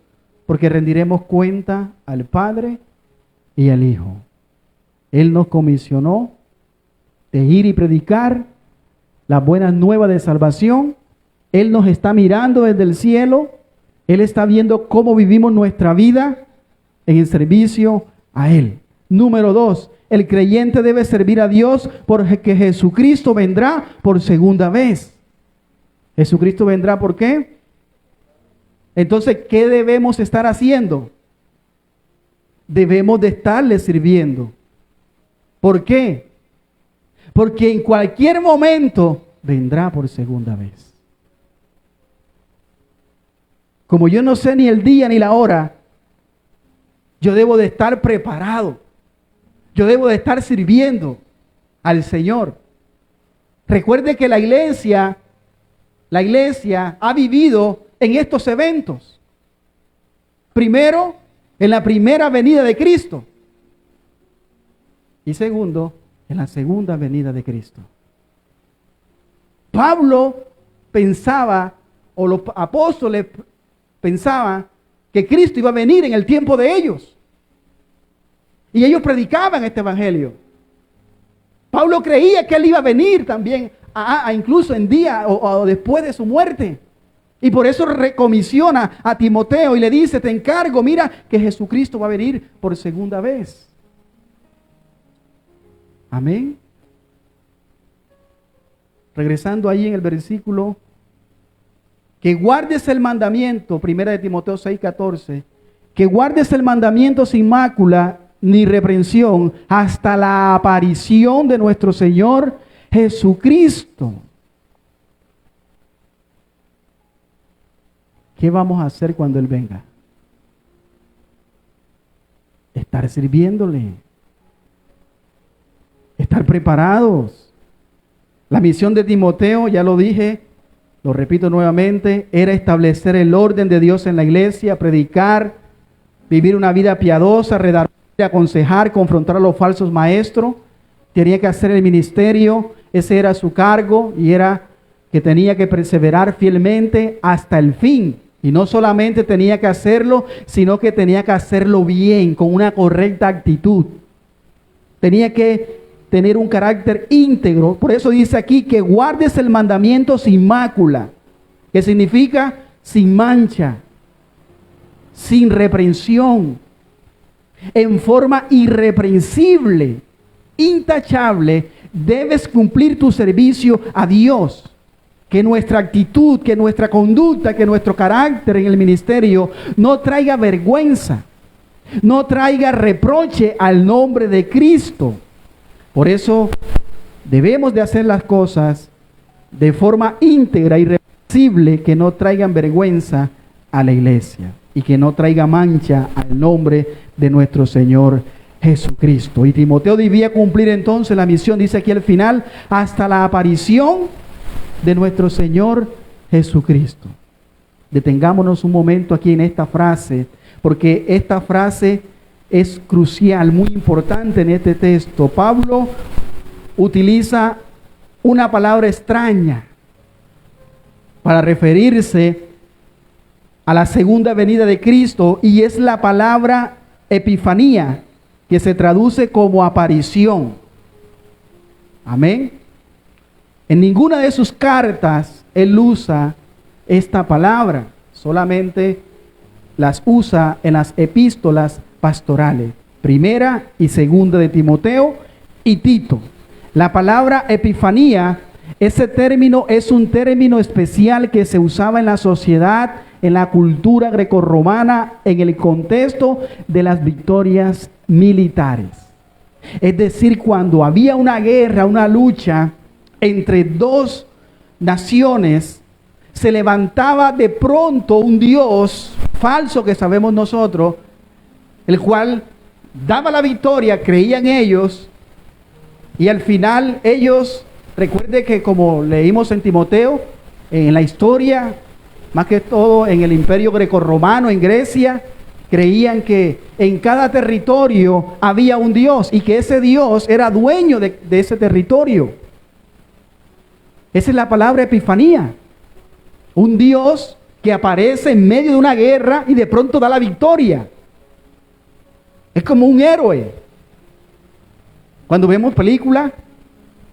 porque rendiremos cuenta al Padre y al Hijo. Él nos comisionó de ir y predicar las buenas nuevas de salvación. Él nos está mirando desde el cielo. Él está viendo cómo vivimos nuestra vida en el servicio a Él. Número 2, el creyente debe servir a Dios porque Jesucristo vendrá por segunda vez. Jesucristo vendrá, ¿por qué? Entonces, ¿qué debemos estar haciendo? Debemos de estarle sirviendo. ¿Por qué? Porque en cualquier momento vendrá por segunda vez. Como yo no sé ni el día ni la hora, yo debo de estar preparado. Yo debo de estar sirviendo al Señor. Recuerde que la iglesia ha vivido en estos eventos. Primero, en la primera venida de Cristo. Y segundo, en la segunda venida de Cristo. Pablo pensaba, o los apóstoles pensaban, que Cristo iba a venir en el tiempo de ellos. Y ellos predicaban este evangelio. Pablo creía que él iba a venir también, incluso en día o después de su muerte. Y por eso recomisiona a Timoteo y le dice, te encargo, mira que Jesucristo va a venir por segunda vez. Amén. Regresando ahí en el versículo, que guardes el mandamiento, 1 de Timoteo 6:14, que guardes el mandamiento sin mácula ni reprensión hasta la aparición de nuestro Señor Jesucristo. ¿Qué vamos a hacer cuando Él venga? Estar sirviéndole. Estar preparados. La misión de Timoteo, ya lo dije, lo repito nuevamente, era establecer el orden de Dios en la iglesia, predicar, vivir una vida piadosa, redarguir, aconsejar, confrontar a los falsos maestros. Tenía que hacer el ministerio, ese era su cargo, y era que tenía que perseverar fielmente hasta el fin. Y no solamente tenía que hacerlo, sino que tenía que hacerlo bien, con una correcta actitud. Tenía que tener un carácter íntegro. Por eso dice aquí que guardes el mandamiento sin mácula, que significa sin mancha, sin reprensión, en forma irreprensible, intachable. Debes cumplir tu servicio a Dios. Que nuestra actitud, que nuestra conducta, que nuestro carácter en el ministerio no traiga vergüenza, no traiga reproche al nombre de Cristo. Por eso debemos de hacer las cosas de forma íntegra y irreprensible, que no traigan vergüenza a la iglesia y que no traiga mancha al nombre de nuestro Señor Jesucristo. Y Timoteo debía cumplir entonces la misión, dice aquí al final, hasta la aparición de nuestro Señor Jesucristo. Detengámonos un momento aquí en esta frase, porque esta frase es crucial, muy importante en este texto. Pablo utiliza una palabra extraña para referirse a la segunda venida de Cristo, y es la palabra epifanía, que se traduce como aparición. Amén. En ninguna de sus cartas él usa esta palabra, solamente las usa en las epístolas pastorales, primera y segunda de Timoteo y Tito. La palabra epifanía, ese término es un término especial que se usaba en la sociedad, en la cultura grecorromana, en el contexto de las victorias militares. Es decir, cuando había una guerra, una lucha entre dos naciones, se levantaba de pronto un dios falso que sabemos nosotros, el cual daba la victoria, creían ellos, y al final ellos, recuerde que como leímos en Timoteo, en la historia, más que todo en el imperio grecorromano, en Grecia, creían que en cada territorio había un dios y que ese dios era dueño de ese territorio. Esa es la palabra epifanía. Un Dios que aparece en medio de una guerra y de pronto da la victoria. Es como un héroe. Cuando vemos películas,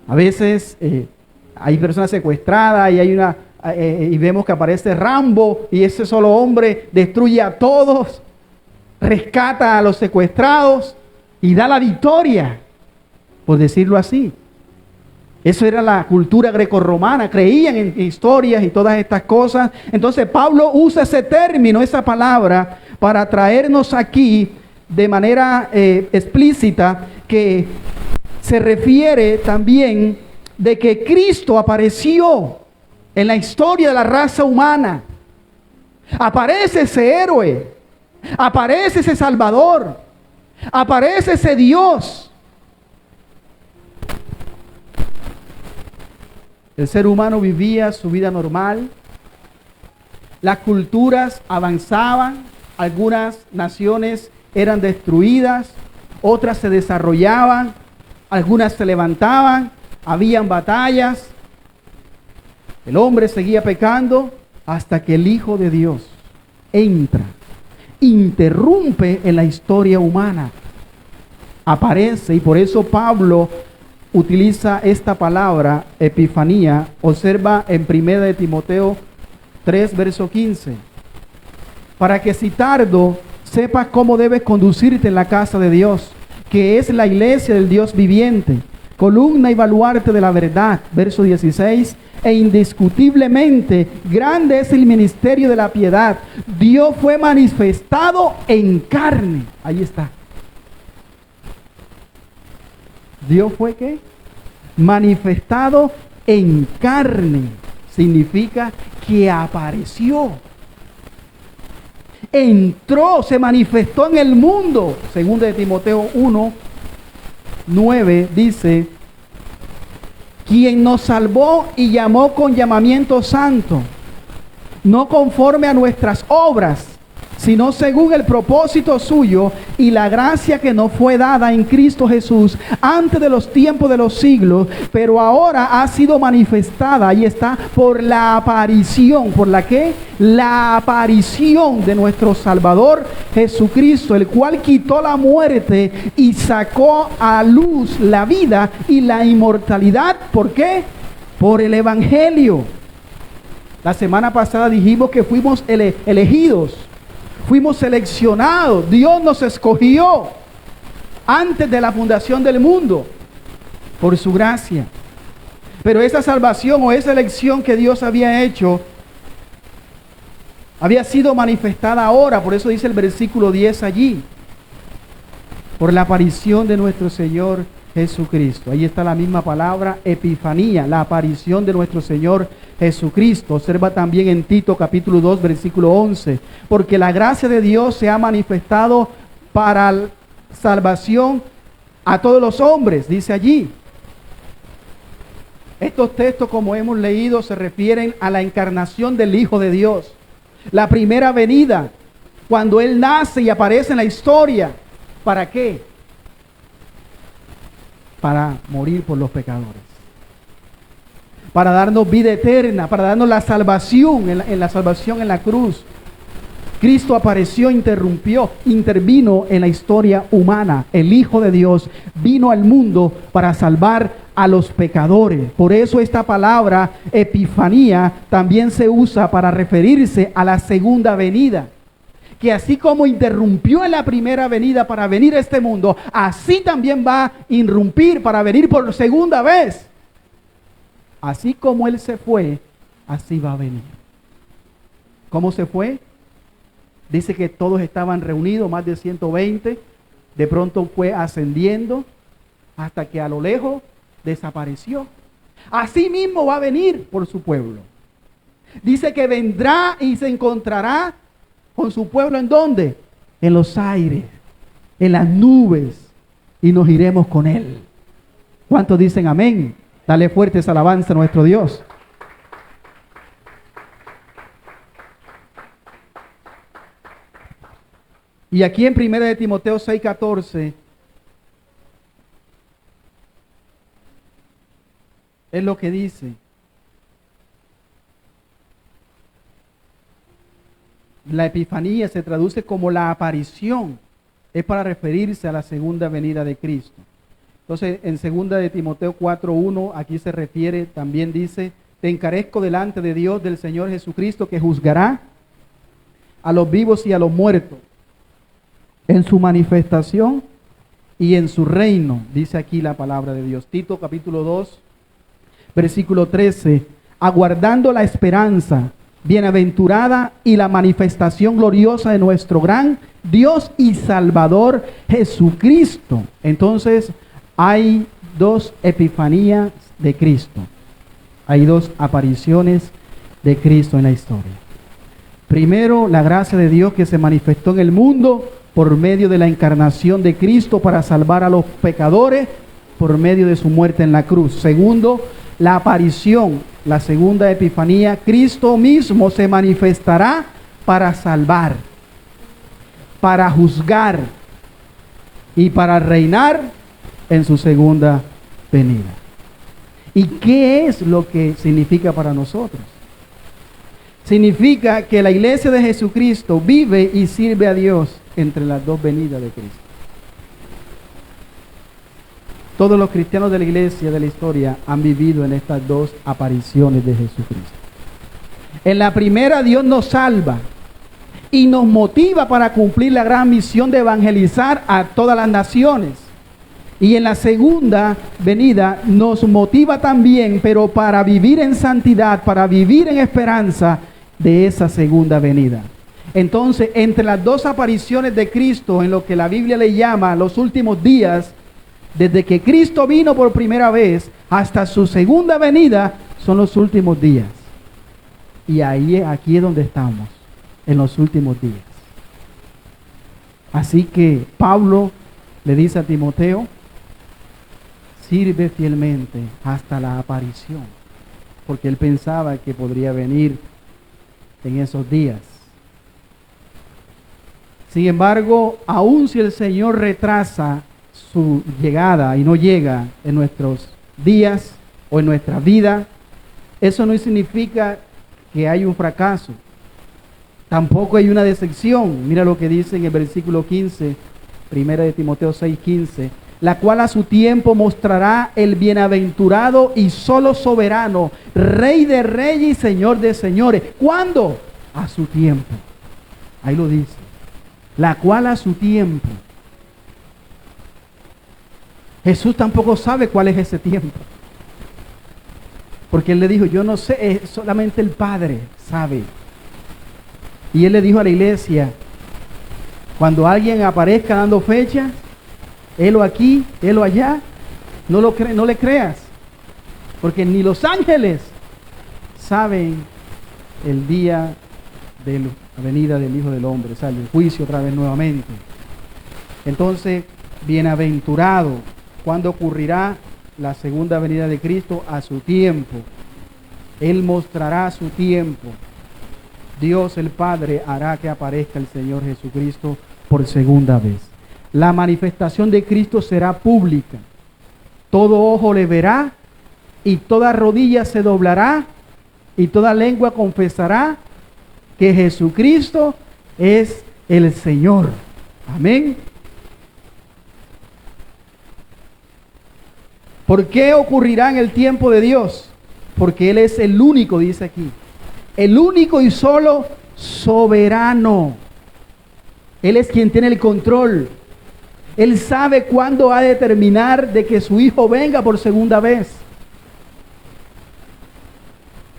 a veces hay personas secuestradas y hay y vemos que aparece Rambo y ese solo hombre destruye a todos, rescata a los secuestrados y da la victoria, por decirlo así. Eso era la cultura grecorromana, creían en historias y todas estas cosas. Entonces Pablo usa ese término, esa palabra, para traernos aquí de manera explícita que se refiere también de que Cristo apareció en la historia de la raza humana. Aparece ese héroe, aparece ese Salvador, aparece ese Dios. El ser humano vivía su vida normal, las culturas avanzaban, algunas naciones eran destruidas, otras se desarrollaban, algunas se levantaban, habían batallas. El hombre seguía pecando hasta que el Hijo de Dios entra, interrumpe en la historia humana, aparece, y por eso Pablo utiliza esta palabra, epifanía. Observa en 1 de Timoteo 3, verso 15. Para que si tardo, sepas cómo debes conducirte en la casa de Dios, que es la iglesia del Dios viviente, columna y baluarte de la verdad. Verso 16. E indiscutiblemente grande es el ministerio de la piedad. Dios fue manifestado en carne. Ahí está. Dios fue ¿qué? Manifestado en carne. Significa que apareció. Entró, se manifestó en el mundo. Según de Timoteo 1, 9 dice: quien nos salvó y llamó con llamamiento santo, no conforme a nuestras obras, sino según el propósito suyo y la gracia que nos fue dada en Cristo Jesús antes de los tiempos de los siglos, pero ahora ha sido manifestada, ahí está, por la aparición. ¿Por la qué? La aparición de nuestro Salvador Jesucristo, el cual quitó la muerte y sacó a luz la vida y la inmortalidad. ¿Por qué? Por el Evangelio. La semana pasada dijimos que fuimos elegidos. Fuimos seleccionados, Dios nos escogió antes de la fundación del mundo por su gracia. Pero esa salvación o esa elección que Dios había hecho había sido manifestada ahora, por eso dice el versículo 10 allí, por la aparición de nuestro Señor Jesucristo. Ahí está la misma palabra, epifanía, la aparición de nuestro Señor Jesucristo. Observa también en Tito capítulo 2 versículo 11, porque la gracia de Dios se ha manifestado para salvación a todos los hombres, dice allí. Estos textos, como hemos leído, se refieren a la encarnación del Hijo de Dios, la primera venida, cuando Él nace y aparece en la historia. ¿Para qué? Para morir por los pecadores, para darnos vida eterna, para darnos la salvación, en la salvación en la cruz. Cristo apareció, intervino en la historia humana. El Hijo de Dios vino al mundo para salvar a los pecadores. Por eso esta palabra epifanía también se usa para referirse a la segunda venida, que así como interrumpió en la primera venida para venir a este mundo, así también va a irrumpir para venir por segunda vez. Así como Él se fue, así va a venir. ¿Cómo se fue? Dice que todos estaban reunidos, más de 120. De pronto fue ascendiendo hasta que a lo lejos desapareció. Así mismo va a venir por su pueblo. Dice que vendrá y se encontrará con su pueblo. ¿En dónde? En los aires, en las nubes, y nos iremos con Él. ¿Cuántos dicen amén? Dale fuertes alabanza a nuestro Dios. Y aquí en 1 de Timoteo 6:14 es lo que dice. La epifanía se traduce como la aparición. Es para referirse a la segunda venida de Cristo. Entonces, en 2 de Timoteo 4:1, aquí se refiere, también dice, te encarezco delante de Dios, del Señor Jesucristo, que juzgará a los vivos y a los muertos en su manifestación y en su reino, dice aquí la palabra de Dios. Tito capítulo 2, versículo 13, aguardando la esperanza bienaventurada y la manifestación gloriosa de nuestro gran Dios y Salvador Jesucristo. Entonces, hay dos epifanías de Cristo. Hay dos apariciones de Cristo en la historia. Primero, la gracia de Dios que se manifestó en el mundo por medio de la encarnación de Cristo para salvar a los pecadores por medio de su muerte en la cruz. Segundo, la aparición, la segunda epifanía, Cristo mismo se manifestará para salvar, para juzgar y para reinar en su segunda venida. ¿Y qué es lo que significa para nosotros? Significa que la iglesia de Jesucristo vive y sirve a Dios entre las dos venidas de Cristo. Todos los cristianos de la iglesia de la historia han vivido en estas dos apariciones de Jesucristo. En la primera, Dios nos salva y nos motiva para cumplir la gran misión de evangelizar a todas las naciones. Y en la segunda venida nos motiva también, pero para vivir en santidad, para vivir en esperanza de esa segunda venida. Entonces, entre las dos apariciones de Cristo, en lo que la Biblia le llama los últimos días, desde que Cristo vino por primera vez hasta su segunda venida, son los últimos días. Y aquí es donde estamos, en los últimos días. Así que Pablo le dice a Timoteo, sirve fielmente hasta la aparición, porque él pensaba que podría venir en esos días. Sin embargo, aun si el Señor retrasa su llegada y no llega en nuestros días o en nuestra vida, eso no significa que hay un fracaso. Tampoco hay una decepción. Mira lo que dice en el versículo 15, 1 de Timoteo 6:15, la cual a su tiempo mostrará el bienaventurado y solo soberano, Rey de reyes y Señor de señores. ¿Cuándo? A su tiempo. Ahí lo dice. La cual a su tiempo. Jesús tampoco sabe cuál es ese tiempo. Porque él le dijo, yo no sé, solamente el Padre sabe. Y él le dijo a la iglesia, cuando alguien aparezca dando fechas, helo aquí, helo allá, no le creas. Porque ni los ángeles saben el día de la venida del Hijo del Hombre, sale el juicio otra vez nuevamente. Entonces, bienaventurado, ¿cuándo ocurrirá la segunda venida de Cristo? A su tiempo. Él mostrará su tiempo. Dios el Padre hará que aparezca el Señor Jesucristo por segunda vez. La manifestación de Cristo será pública. Todo ojo le verá y toda rodilla se doblará y toda lengua confesará que Jesucristo es el Señor. Amén. ¿Por qué ocurrirá en el tiempo de Dios? Porque Él es el único, dice aquí, el único y solo soberano. Él es quien tiene el control. Él sabe cuándo ha de terminar de que su Hijo venga por segunda vez.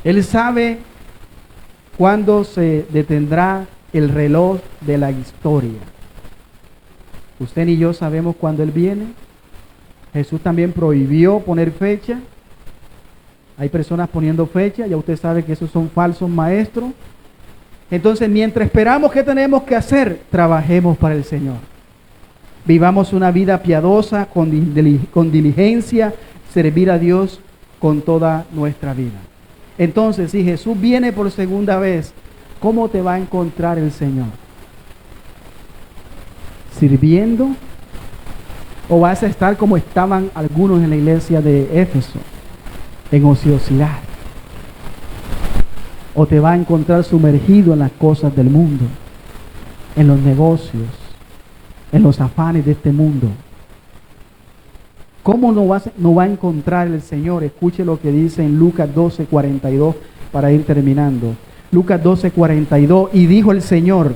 Él sabe cuándo se detendrá el reloj de la historia. Usted ni yo sabemos cuándo Él viene. Jesús también prohibió poner fecha. Hay personas poniendo fecha, ya usted sabe que esos son falsos maestros. Entonces, mientras esperamos, ¿qué tenemos que hacer? Trabajemos para el Señor. Vivamos una vida piadosa, con diligencia, servir a Dios con toda nuestra vida. Entonces, si Jesús viene por segunda vez, ¿cómo te va a encontrar el Señor? ¿Sirviendo? ¿O vas a estar como estaban algunos en la iglesia de Éfeso, en ociosidad? ¿O te va a encontrar sumergido en las cosas del mundo, en los negocios, en los afanes de este mundo? ¿Cómo no va a encontrar el Señor? Escuche lo que dice en Lucas 12:42 para ir terminando. Lucas 12:42, y dijo el Señor: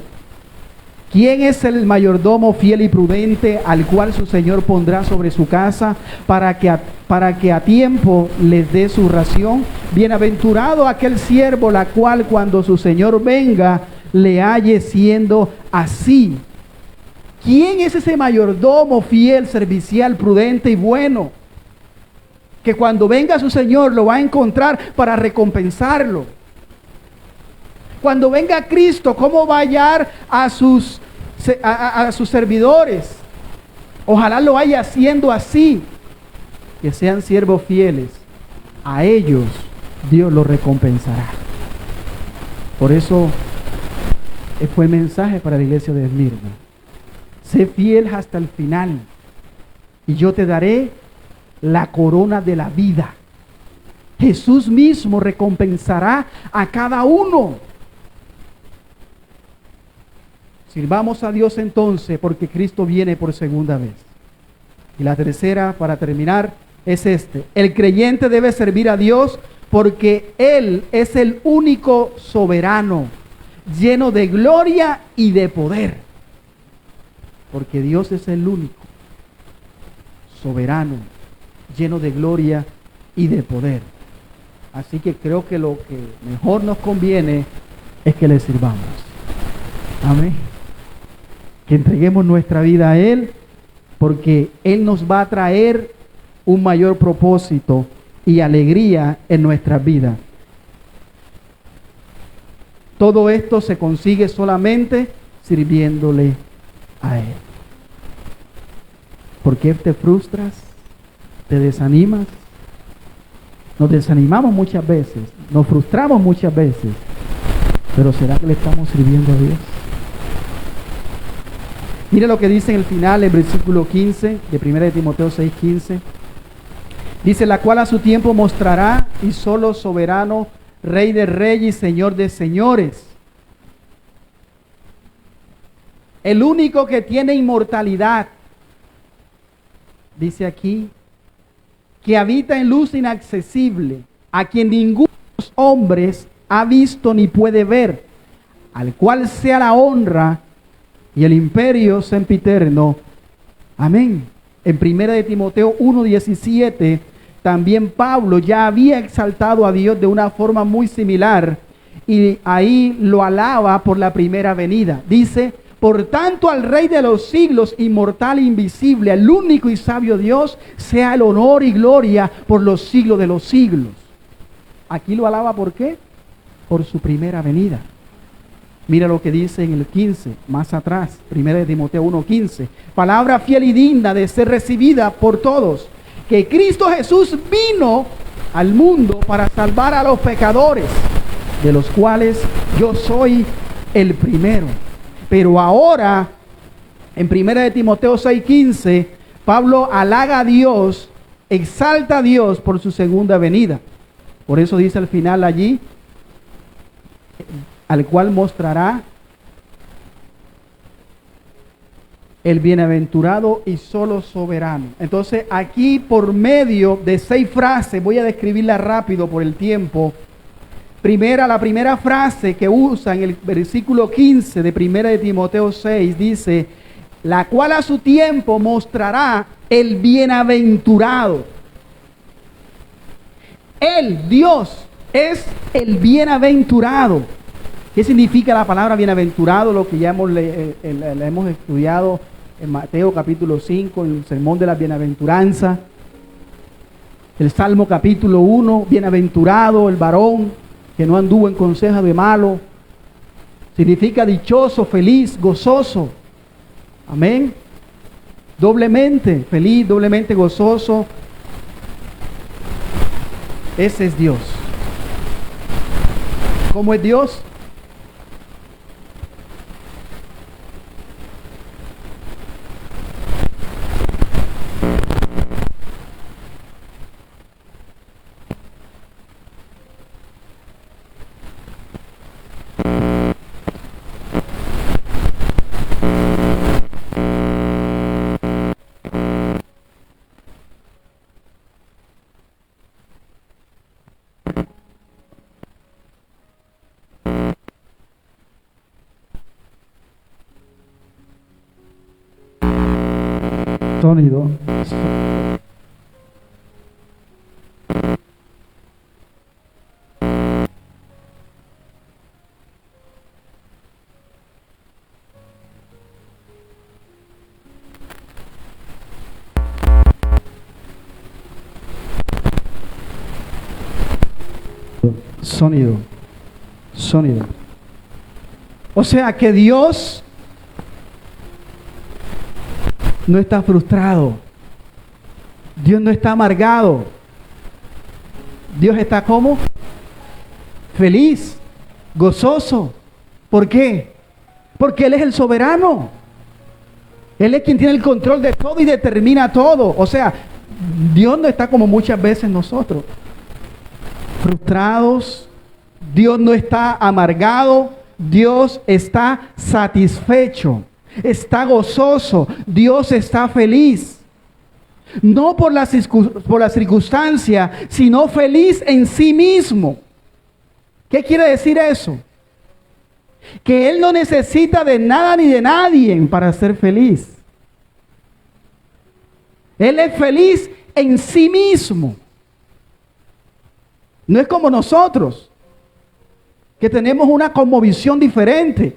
¿quién es el mayordomo fiel y prudente al cual su Señor pondrá sobre su casa para que a tiempo les dé su ración? Bienaventurado aquel siervo, la cual cuando su Señor venga le halle siendo así. ¿Quién es ese mayordomo fiel, servicial, prudente y bueno? Que cuando venga su Señor lo va a encontrar para recompensarlo. Cuando venga Cristo, ¿cómo va a hallar a sus servidores? Ojalá lo vaya haciendo así, que sean siervos fieles. A ellos Dios los recompensará. Por eso fue el mensaje para la iglesia de Esmirna. Sé fiel hasta el final, y yo te daré la corona de la vida. Jesús mismo recompensará a cada uno. Sirvamos a Dios entonces, porque Cristo viene por segunda vez. Y la tercera, para terminar, es el creyente debe servir a Dios porque Él es el único soberano, lleno de gloria y de poder. Porque Dios es el único soberano, lleno de gloria y de poder. Así que creo que lo que mejor nos conviene es que le sirvamos. Amén. Que entreguemos nuestra vida a Él, porque Él nos va a traer un mayor propósito y alegría en nuestra vida. Todo esto se consigue solamente sirviéndole a Él. ¿Por qué te frustras? ¿Te desanimas? Nos desanimamos muchas veces, nos frustramos muchas veces, pero ¿será que le estamos sirviendo a Dios? Mire lo que dice en el final, en versículo 15 de 1 Timoteo 6:15. Dice: la cual a su tiempo mostrará, y solo soberano, Rey de reyes y Señor de señores. El único que tiene inmortalidad, dice aquí, que habita en luz inaccesible, a quien ninguno de los hombres ha visto ni puede ver, al cual sea la honra y el imperio sempiterno. Amén. En 1 Timoteo 1:17, también Pablo ya había exaltado a Dios de una forma muy similar, y ahí lo alaba por la primera venida. Dice: por tanto, al Rey de los siglos, inmortal e invisible, al único y sabio Dios, sea el honor y gloria por los siglos de los siglos. Aquí lo alaba, ¿por qué? Por su primera venida. Mira lo que dice en el 15, más atrás, 1 Timoteo 1:15. Palabra fiel y digna de ser recibida por todos, que Cristo Jesús vino al mundo para salvar a los pecadores, de los cuales yo soy el primero. Pero ahora, en 1 Timoteo 6:15, Pablo halaga a Dios, exalta a Dios por su segunda venida. Por eso dice al final allí: al cual mostrará el bienaventurado y solo soberano. Entonces aquí, por medio de 6 frases, voy a describirlas rápido por el tiempo. La primera frase que usa en el versículo 15 de 1 Timoteo 6 dice: la cual a su tiempo mostrará el bienaventurado. Él, Dios, es el bienaventurado. ¿Qué significa la palabra bienaventurado? Lo que ya la hemos estudiado en Mateo capítulo 5, en el sermón de la bienaventuranza. El Salmo capítulo 1, bienaventurado el varón que no anduvo en consejo de malo. Significa dichoso, feliz, gozoso. Amén. Doblemente feliz, doblemente gozoso. Ese es Dios. ¿Cómo es Dios? Sonido. Sonido. Sonido. O sea que Dios no está frustrado. Dios no está amargado. Dios está ¿cómo? Feliz, gozoso. ¿Por qué? Porque Él es el soberano. Él es quien tiene el control de todo y determina todo. O sea, Dios no está como muchas veces nosotros, frustrados. Dios no está amargado. Dios está satisfecho. Está gozoso. Dios está feliz. No por la circunstancia, sino feliz en sí mismo. ¿Qué quiere decir eso? Que Él no necesita de nada ni de nadie para ser feliz. Él es feliz en sí mismo. No es como nosotros, que tenemos una cosmovisión diferente,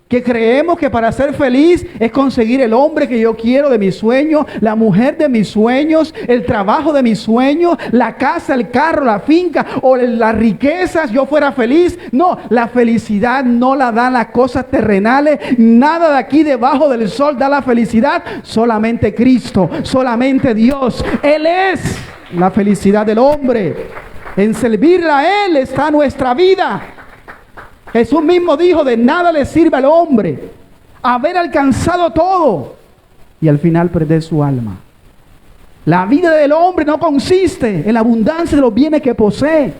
que creemos que para ser feliz es conseguir el hombre que yo quiero de mis sueños, la mujer de mis sueños, el trabajo de mis sueños, la casa, el carro, la finca o las riquezas, yo fuera feliz. No, la felicidad no la dan las cosas terrenales, nada de aquí debajo del sol da la felicidad, solamente Cristo, solamente Dios. Él es la felicidad del hombre. En servirle a Él está nuestra vida. Jesús mismo dijo, de nada le sirve al hombre haber alcanzado todo y al final perder su alma. La vida del hombre no consiste en la abundancia de los bienes que posee.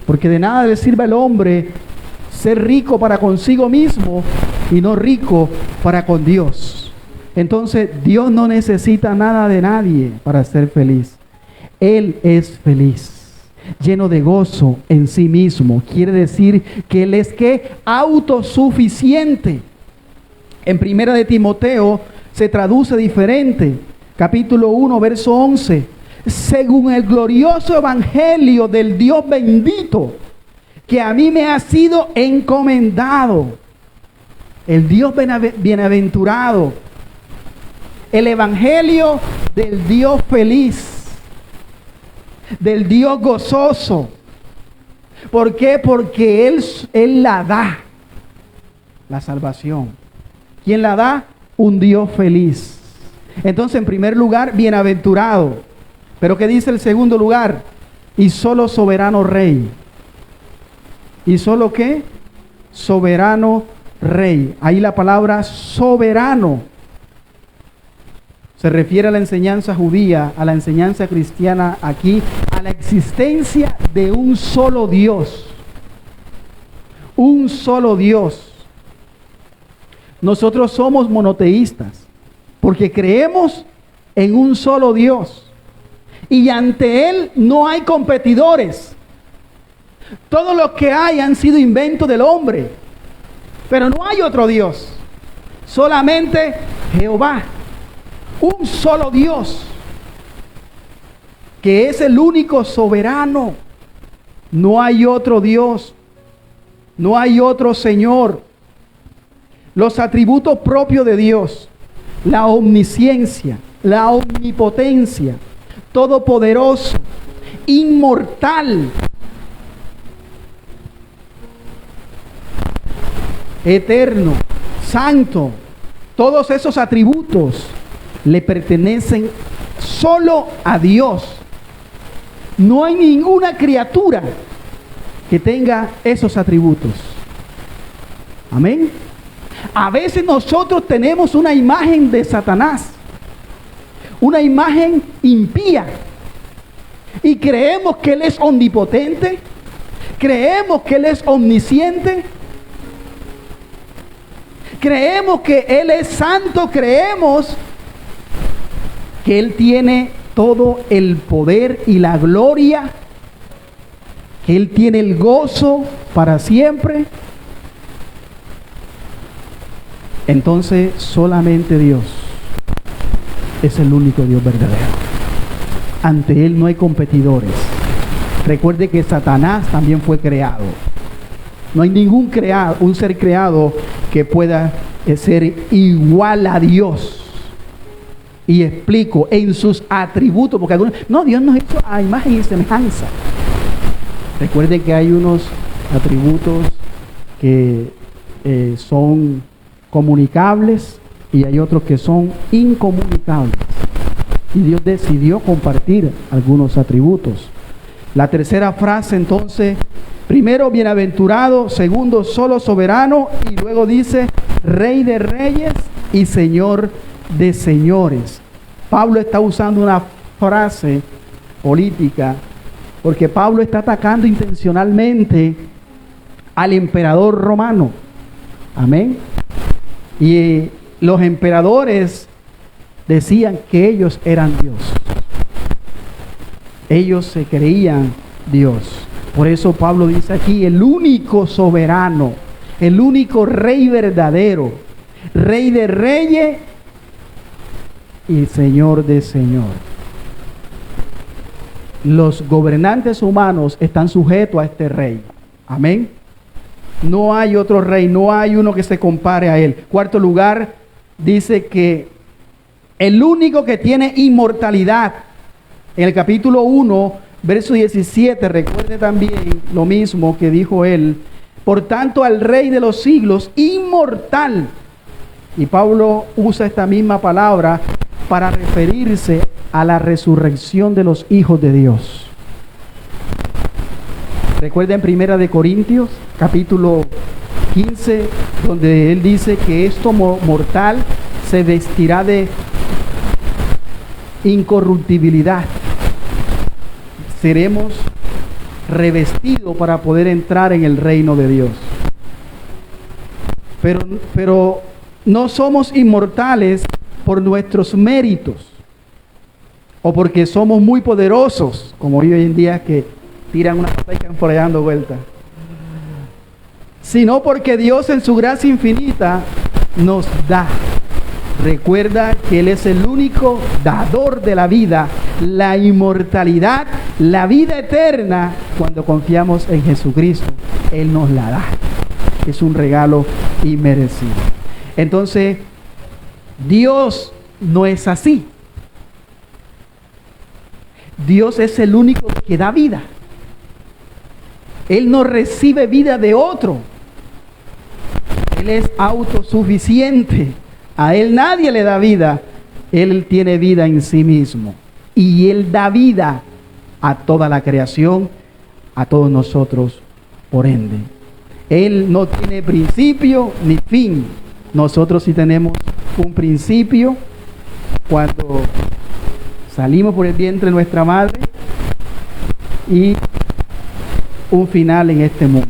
Porque de nada le sirve al hombre ser rico para consigo mismo y no rico para con Dios. Entonces Dios no necesita nada de nadie para ser feliz. Él es feliz, lleno de gozo en sí mismo. Quiere decir que Él es ¿qué? Autosuficiente. En 1 de Timoteo se traduce diferente. Capítulo 1, verso 11. Según el glorioso evangelio del Dios bendito, que a mí me ha sido encomendado. El Dios bienaventurado. El evangelio del Dios feliz, del Dios gozoso. ¿Por qué? Porque Él la da, la salvación. ¿Quién la da? Un Dios feliz. Entonces, en primer lugar, bienaventurado. Pero ¿qué dice el segundo lugar? Y solo soberano rey. ¿Y solo qué? Soberano rey. Ahí la palabra soberano se refiere a la enseñanza judía, a la enseñanza cristiana aquí, a la existencia de un solo Dios. Un solo Dios. Nosotros somos monoteístas porque creemos en un solo Dios. Y ante Él no hay competidores. Todo lo que hay han sido inventos del hombre. Pero no hay otro Dios. Solamente Jehová. Un solo Dios, que es el único soberano. No hay otro Dios, no hay otro Señor. Los atributos propios de Dios, la omnisciencia, la omnipotencia, todopoderoso, inmortal, eterno, santo, todos esos atributos le pertenecen solo a Dios. No hay ninguna criatura que tenga esos atributos. Amén. A veces nosotros tenemos una imagen de Satanás, una imagen impía, y creemos que Él es omnipotente, creemos que Él es omnisciente, creemos que Él es santo, creemos que Él tiene todo el poder y la gloria, que Él tiene el gozo para siempre. Entonces solamente Dios es el único Dios verdadero. Ante Él no hay competidores. Recuerde que Satanás también fue creado. No hay ningún un ser creado que pueda ser igual a Dios. Y explico, en sus atributos, porque algunos, no, Dios nos hizo a imagen y semejanza. Recuerde que hay unos atributos que son comunicables y hay otros que son incomunicables. Y Dios decidió compartir algunos atributos. La tercera frase entonces, primero bienaventurado, segundo solo soberano y luego dice Rey de reyes y Señor de señores. Pablo está usando una frase política porque Pablo está atacando intencionalmente al emperador romano. Amén. Y los emperadores decían que ellos eran Dios. Ellos se creían Dios. Por eso Pablo dice aquí, el único soberano, el único rey verdadero, Rey de reyes y Señor de señor. Los gobernantes humanos están sujetos a este rey. Amén. No hay otro rey, no hay uno que se compare a él. Cuarto lugar, dice que el único que tiene inmortalidad, en el capítulo 1, verso 17, recuerde también lo mismo que dijo él. Por tanto, al Rey de los siglos, inmortal. Y Pablo usa esta misma palabra para referirse a la resurrección de los hijos de Dios. Recuerden Primera de Corintios, capítulo 15, donde él dice que esto mortal se vestirá de incorruptibilidad. Seremos revestidos para poder entrar en el reino de Dios. Pero no somos inmortales por nuestros méritos o porque somos muy poderosos, como hoy en día que tiran una cosa y quedan por allá dando vueltas, sino porque Dios en su gracia infinita nos da. Recuerda que Él es el único dador de la vida, la inmortalidad, la vida eterna. Cuando confiamos en Jesucristo, Él nos la da. Es un regalo inmerecido. Entonces, Dios no es así. Dios es el único que da vida. Él no recibe vida de otro. Él es autosuficiente. A Él nadie le da vida. Él tiene vida en sí mismo. Y Él da vida a toda la creación, a todos nosotros, por ende. Él no tiene principio ni fin. Nosotros sí tenemos un principio cuando salimos por el vientre de nuestra madre y un final en este mundo.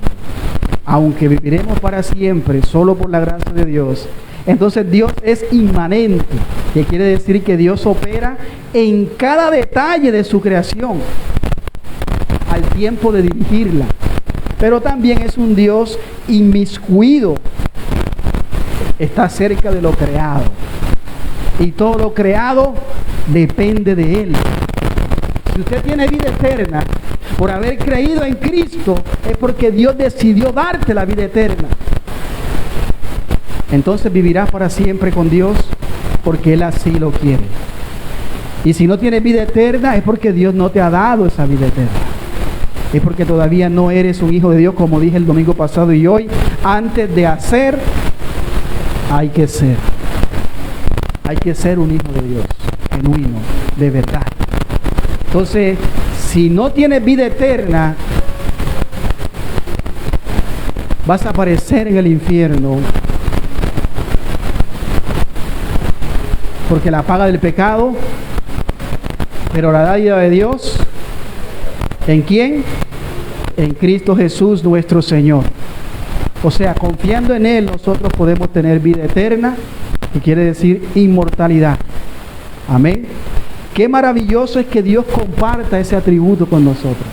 Aunque viviremos para siempre solo por la gracia de Dios, entonces Dios es inmanente, que quiere decir que Dios opera en cada detalle de su creación al tiempo de dirigirla. Pero también es un Dios inmiscuido. Está cerca de lo creado. Y todo lo creado depende de Él. Si usted tiene vida eterna por haber creído en Cristo, es porque Dios decidió darte la vida eterna. Entonces vivirás para siempre con Dios porque Él así lo quiere. Y si no tienes vida eterna, es porque Dios no te ha dado esa vida eterna. Es porque todavía no eres un hijo de Dios, como dije el domingo pasado y hoy. Antes de hacer, hay que ser. Hay que ser un hijo de Dios, genuino, de verdad. Entonces, si no tienes vida eterna, vas a aparecer en el infierno. Porque la paga del pecado, pero la dádiva de Dios, ¿en quién? En Cristo Jesús nuestro Señor. O sea, confiando en Él, nosotros podemos tener vida eterna, que quiere decir inmortalidad. Amén. Qué maravilloso es que Dios comparta ese atributo con nosotros.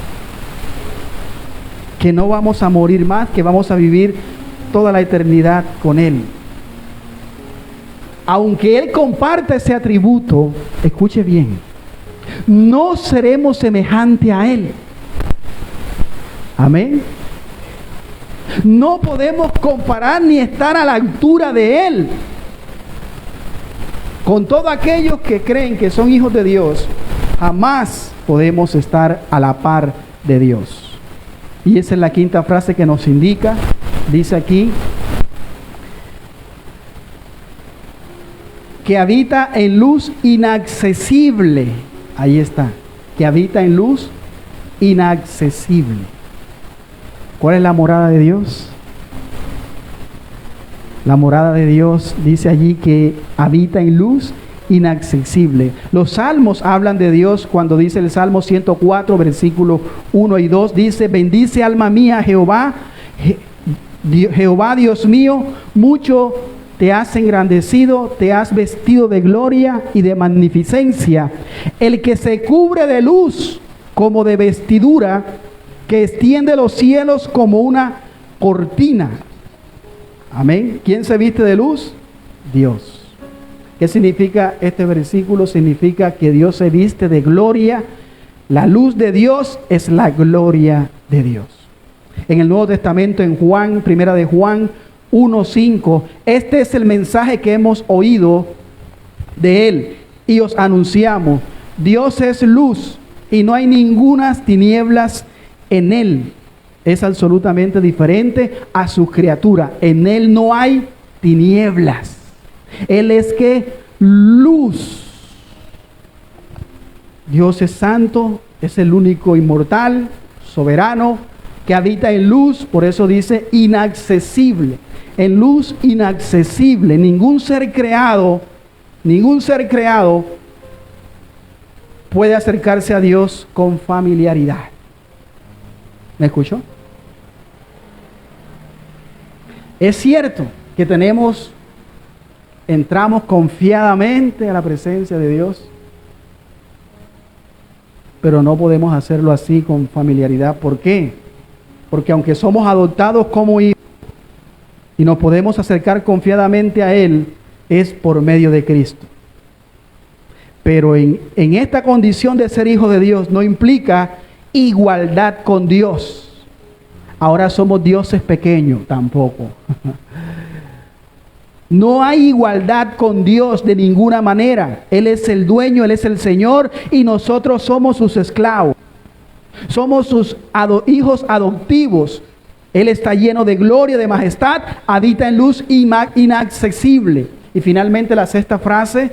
Que no vamos a morir más, que vamos a vivir toda la eternidad con Él. aunque Él comparta ese atributo, escuche bien, no seremos semejantes a Él. Amén. No podemos comparar ni estar a la altura de Él. Con todos aquellos que creen que son hijos de Dios, jamás podemos estar a la par de Dios. Y esa es la quinta frase que nos indica. Dice aquí que habita en luz inaccesible. Ahí está. Que habita en luz inaccesible. ¿Cuál es la morada de Dios? La morada de Dios dice allí que habita en luz inaccesible. Los salmos hablan de Dios cuando dice el Salmo 104, versículos 1 y 2. Dice: bendice alma mía Jehová, Jehová Dios mío, mucho te has engrandecido, te has vestido de gloria y de magnificencia. El que se cubre de luz como de vestidura, que extiende los cielos como una cortina. Amén. ¿Quién se viste de luz? Dios. ¿Qué significa este versículo? Significa que Dios se viste de gloria. La luz de Dios es la gloria de Dios. En el Nuevo Testamento, en Juan, primera de Juan 1:5, este es el mensaje que hemos oído de Él y os anunciamos: Dios es luz y no hay ningunas tinieblas en Él. Es absolutamente diferente a su criatura. En Él no hay tinieblas. Él es que luz. Dios es santo, es el único inmortal, soberano, que habita en luz. Por eso dice inaccesible. En luz inaccesible. Ningún ser creado puede acercarse a Dios con familiaridad. ¿Me escuchó? Es cierto que entramos confiadamente a la presencia de Dios, pero no podemos hacerlo así con familiaridad. ¿Por qué? Porque aunque somos adoptados como hijos y nos podemos acercar confiadamente a Él, es por medio de Cristo. Pero en esta condición de ser hijo de Dios no implica igualdad con Dios. Ahora somos dioses pequeños, tampoco. No hay igualdad con Dios de ninguna manera. Él es el dueño, Él es el Señor y nosotros somos sus esclavos. Somos sus hijos adoptivos. Él está lleno de gloria, de majestad, habita en luz inaccesible. Y finalmente la sexta frase,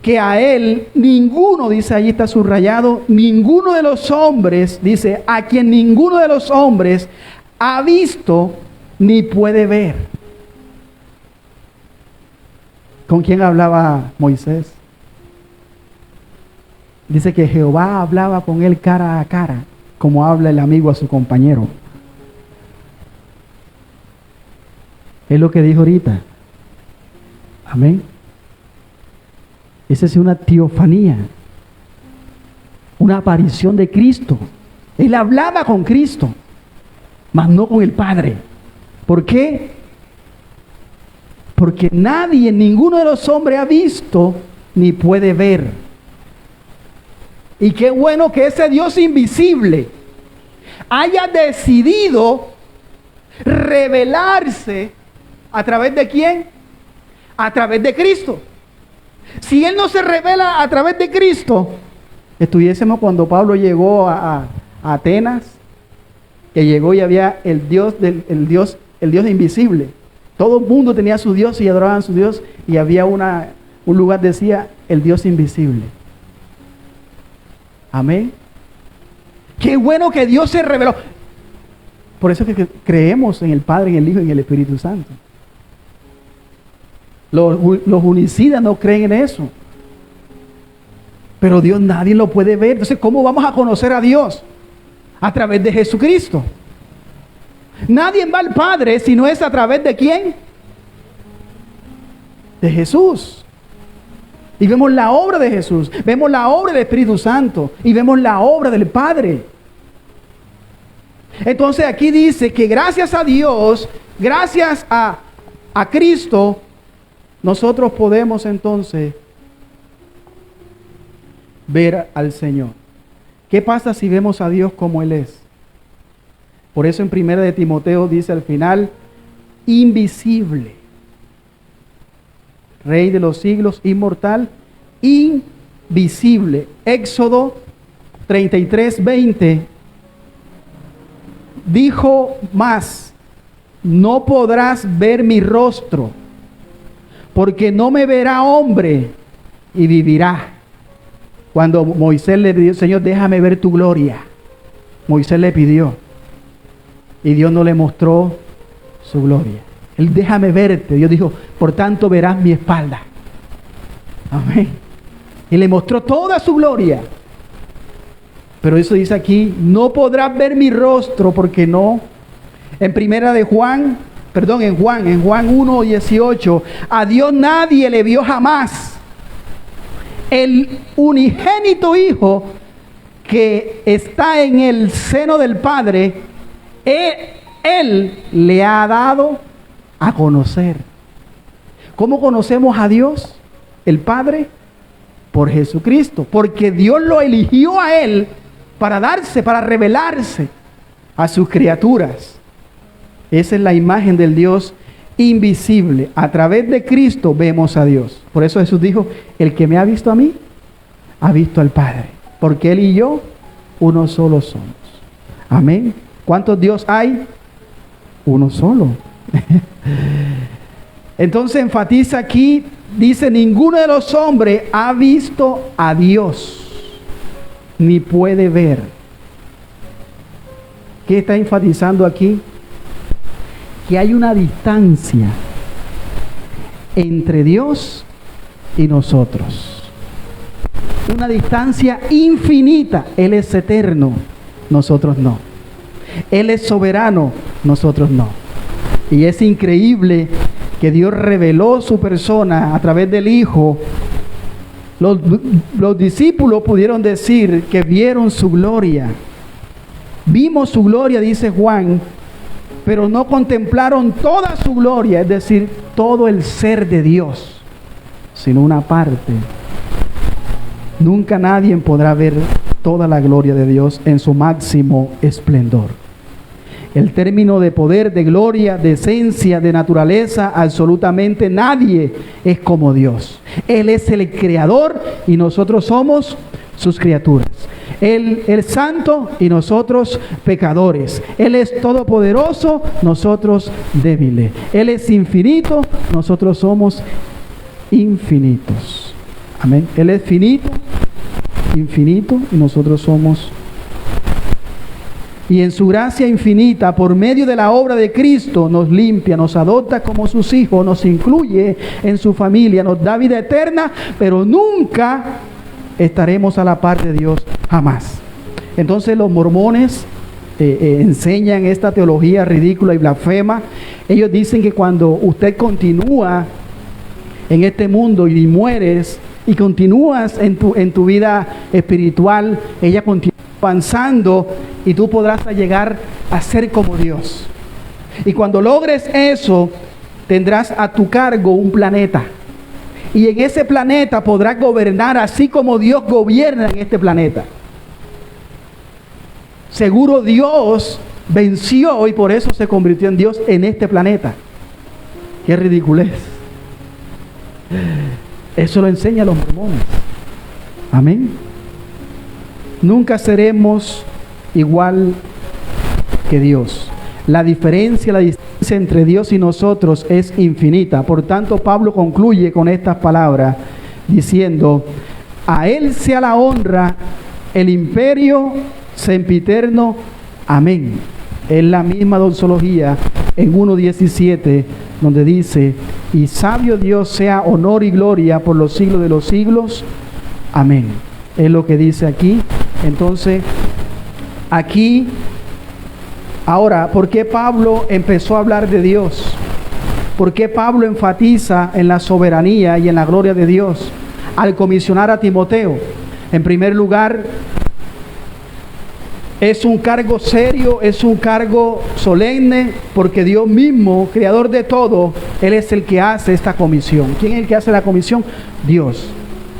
que a Él ninguno, dice allí está subrayado, ninguno de los hombres, dice, a quien ninguno de los hombres ha visto ni puede ver. ¿Con quién hablaba Moisés? Dice que Jehová hablaba con él cara a cara, como habla el amigo a su compañero. Es lo que dijo ahorita. Amén. Esa es una teofanía, una aparición de Cristo. Él hablaba con Cristo, mas no con el Padre. ¿Por qué? Porque nadie, ninguno de los hombres ha visto ni puede ver. Y qué bueno que ese Dios invisible haya decidido revelarse a través de ¿quién? A través de Cristo. Si Él no se revela a través de Cristo, estuviésemos cuando Pablo llegó a Atenas, que llegó y había el Dios invisible. Todo el mundo tenía su Dios y adoraban a su Dios, y había un lugar que decía el Dios invisible. Amén. Qué bueno que Dios se reveló. Por eso es que creemos en el Padre, en el Hijo y en el Espíritu Santo. Los unicidas no creen en eso. Pero Dios nadie lo puede ver. Entonces, ¿cómo vamos a conocer a Dios? A través de Jesucristo. Nadie va al Padre si no es a través de ¿quién? De Jesús. Y vemos la obra de Jesús, vemos la obra del Espíritu Santo y vemos la obra del Padre. Entonces aquí dice que gracias a Dios, gracias a Cristo, nosotros podemos entonces ver al Señor. ¿Qué pasa si vemos a Dios como Él es? Por eso en 1 de Timoteo dice al final, invisible, Rey de los siglos, inmortal, invisible. Éxodo 33:20 dijo más, no podrás ver mi rostro, porque no me verá hombre y vivirá. Cuando Moisés le pidió, Señor, déjame ver tu gloria, Moisés le pidió, y Dios no le mostró su gloria. Él, déjame verte. Dios dijo, por tanto verás mi espalda. Amén. Y le mostró toda su gloria. Pero eso dice aquí, no podrás ver mi rostro, porque no. En Juan 1:18, a Dios nadie le vio jamás. El unigénito Hijo que está en el seno del Padre, Él le ha dado a conocer. ¿Cómo conocemos a Dios, el Padre? Por Jesucristo, porque Dios lo eligió a Él para revelarse a sus criaturas. Esa es la imagen del Dios invisible. A través de Cristo vemos a Dios. Por eso Jesús dijo, el que me ha visto a mí, ha visto al Padre. Porque Él y yo, uno solo somos. Amén. ¿Cuántos Dios hay? Uno solo. Entonces enfatiza aquí, dice, ninguno de los hombres ha visto a Dios, ni puede ver. ¿Qué está enfatizando aquí? Que hay una distancia entre Dios y nosotros. Una distancia infinita. Él es eterno, nosotros no. Él es soberano, nosotros no. Y es increíble que Dios reveló su persona a través del Hijo. Los discípulos pudieron decir que vieron su gloria. Vimos su gloria, dice Juan, pero no contemplaron toda su gloria, es decir, todo el ser de Dios, sino una parte. Nunca nadie podrá ver toda la gloria de Dios en su máximo esplendor. El término de poder, de gloria, de esencia, de naturaleza, absolutamente nadie es como Dios. Él es el creador y nosotros somos sus criaturas. Él es santo y nosotros pecadores. Él es todopoderoso, nosotros débiles. Él es infinito, nosotros somos infinitos. Amén. Él es finito, infinito y nosotros somos. Y en su gracia infinita, por medio de la obra de Cristo, nos limpia, nos adopta como sus hijos, nos incluye en su familia, nos da vida eterna, pero nunca estaremos a la par de Dios, jamás. Entonces los mormones enseñan esta teología ridícula y blasfema. Ellos dicen que cuando usted continúa en este mundo y mueres y continúas en tu vida espiritual, ella continúa avanzando y tú podrás llegar a ser como Dios. Y cuando logres eso, tendrás a tu cargo un planeta. Y en ese planeta podrás gobernar así como Dios gobierna en este planeta. Seguro Dios venció y por eso se convirtió en Dios en este planeta. Qué ridiculez. Eso lo enseñan los mormones. Amén. Nunca seremos igual que Dios. La distancia entre Dios y nosotros es infinita. Por tanto, Pablo concluye con estas palabras diciendo, a Él sea la honra, el imperio sempiterno. Amén. Es la misma doxología en 1:17, donde dice, y sabio Dios sea honor y gloria por los siglos de los siglos. Amén. Es lo que dice aquí. Entonces, aquí, ahora, ¿por qué Pablo empezó a hablar de Dios? ¿Por qué Pablo enfatiza en la soberanía y en la gloria de Dios al comisionar a Timoteo? En primer lugar, Es un cargo serio, es un cargo solemne, porque Dios mismo, creador de todo, Él es el que hace esta comisión. ¿Quién es el que hace la comisión? Dios.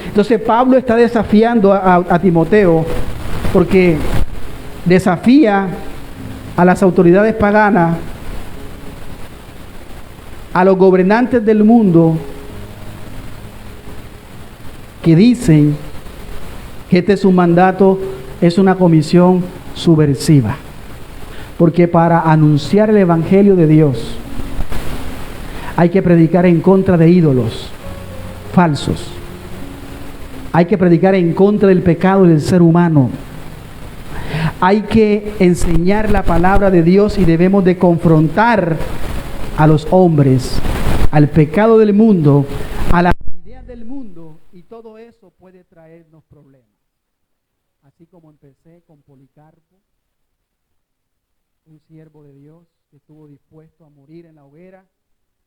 Entonces Pablo está desafiando a Timoteo, porque desafía a las autoridades paganas, a los gobernantes del mundo, que dicen que este es un mandato, es una comisión subversiva. Porque para anunciar el evangelio de Dios hay que predicar en contra de ídolos falsos. Hay que predicar en contra del pecado del ser humano. Hay que enseñar la palabra de Dios y debemos de confrontar a los hombres, al pecado del mundo, a las ideas del mundo, y todo eso puede traernos problemas. Así como empecé con Policarpo, un siervo de Dios que estuvo dispuesto a morir en la hoguera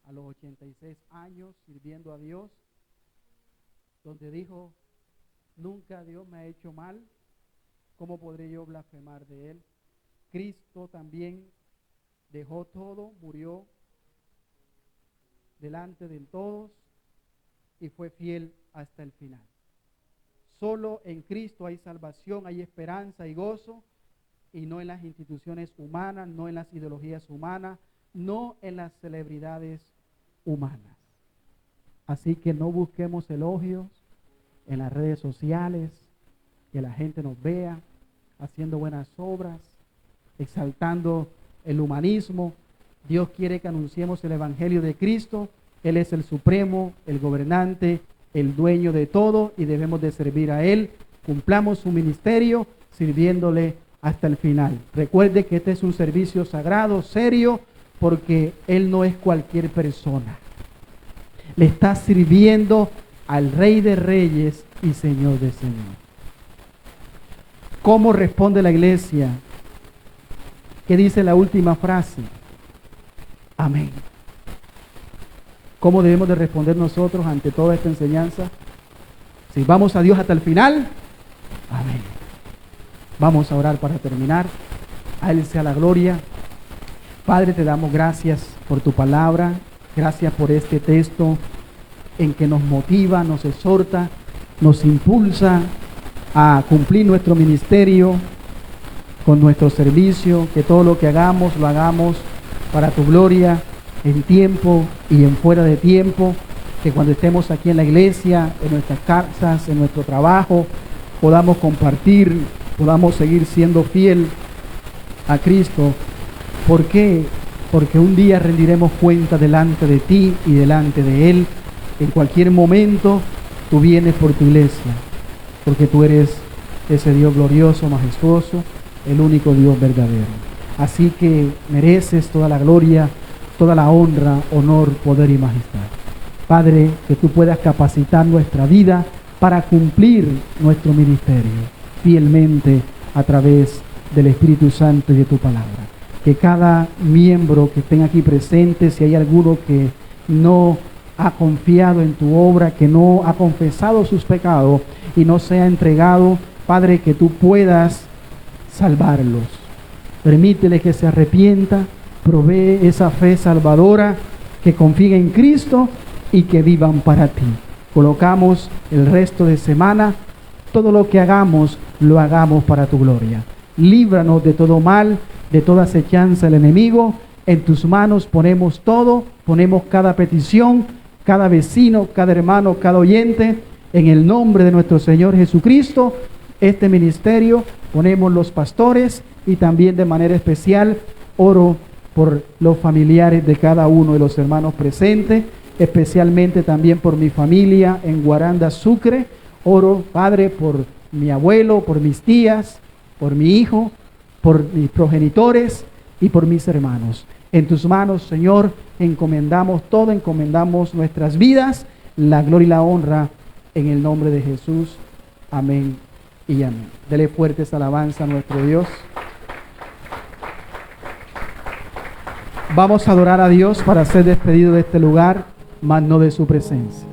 a los 86 años sirviendo a Dios, donde dijo: nunca Dios me ha hecho mal, ¿cómo podré yo blasfemar de Él? Cristo también dejó todo, murió delante de todos y fue fiel hasta el final. Solo en Cristo hay salvación, hay esperanza y gozo, y no en las instituciones humanas, no en las ideologías humanas, no en las celebridades humanas. Así que no busquemos elogios en las redes sociales, que la gente nos vea haciendo buenas obras, exaltando el humanismo. Dios quiere que anunciemos el evangelio de Cristo. Él es el supremo, el gobernante, el dueño de todo, y debemos de servir a Él. Cumplamos su ministerio sirviéndole hasta el final. Recuerde que este es un servicio sagrado, serio, porque Él no es cualquier persona. Le está sirviendo al Rey de Reyes y Señor de Señores. ¿Cómo responde la iglesia? ¿Qué dice la última frase? Amén. ¿Cómo debemos de responder nosotros ante toda esta enseñanza? Si vamos a Dios hasta el final, amén. Vamos a orar para terminar. A Él sea la gloria. Padre, te damos gracias por tu palabra. Gracias por este texto en que nos motiva, nos exhorta, nos impulsa a cumplir nuestro ministerio con nuestro servicio, que todo lo que hagamos, lo hagamos para tu gloria, en tiempo y en fuera de tiempo, que cuando estemos aquí en la iglesia, en nuestras casas, en nuestro trabajo, podamos compartir, podamos seguir siendo fiel a Cristo. ¿Por qué? Porque un día rendiremos cuenta delante de ti y delante de Él. En cualquier momento tú vienes por tu iglesia, porque tú eres ese Dios glorioso, majestuoso, el único Dios verdadero. Así que mereces toda la gloria, toda la honra, honor, poder y majestad. Padre, que tú puedas capacitar nuestra vida para cumplir nuestro ministerio fielmente a través del Espíritu Santo y de tu palabra. Que cada miembro que estén aquí presente, si hay alguno que no ha confiado en tu obra, que no ha confesado sus pecados y no se ha entregado, Padre, que tú puedas salvarlos. Permítele que se arrepienta, provee esa fe salvadora, que confíen en Cristo y que vivan para ti. Colocamos el resto de semana, todo lo que hagamos, lo hagamos para tu gloria. Líbranos de todo mal, de toda acechanza del enemigo. En tus manos ponemos todo, ponemos cada petición, cada vecino, cada hermano, cada oyente. En el nombre de nuestro Señor Jesucristo, este ministerio, ponemos los pastores y también de manera especial oro por los familiares de cada uno de los hermanos presentes, especialmente también por mi familia en Guaranda, Sucre. Oro, Padre, por mi abuelo, por mis tías, por mi hijo, por mis progenitores y por mis hermanos. En tus manos, Señor, encomendamos todo, encomendamos nuestras vidas, la gloria y la honra en el nombre de Jesús. Amén y amén. Dele fuertes alabanza a nuestro Dios. Vamos a adorar a Dios para ser despedido de este lugar, mas no de su presencia.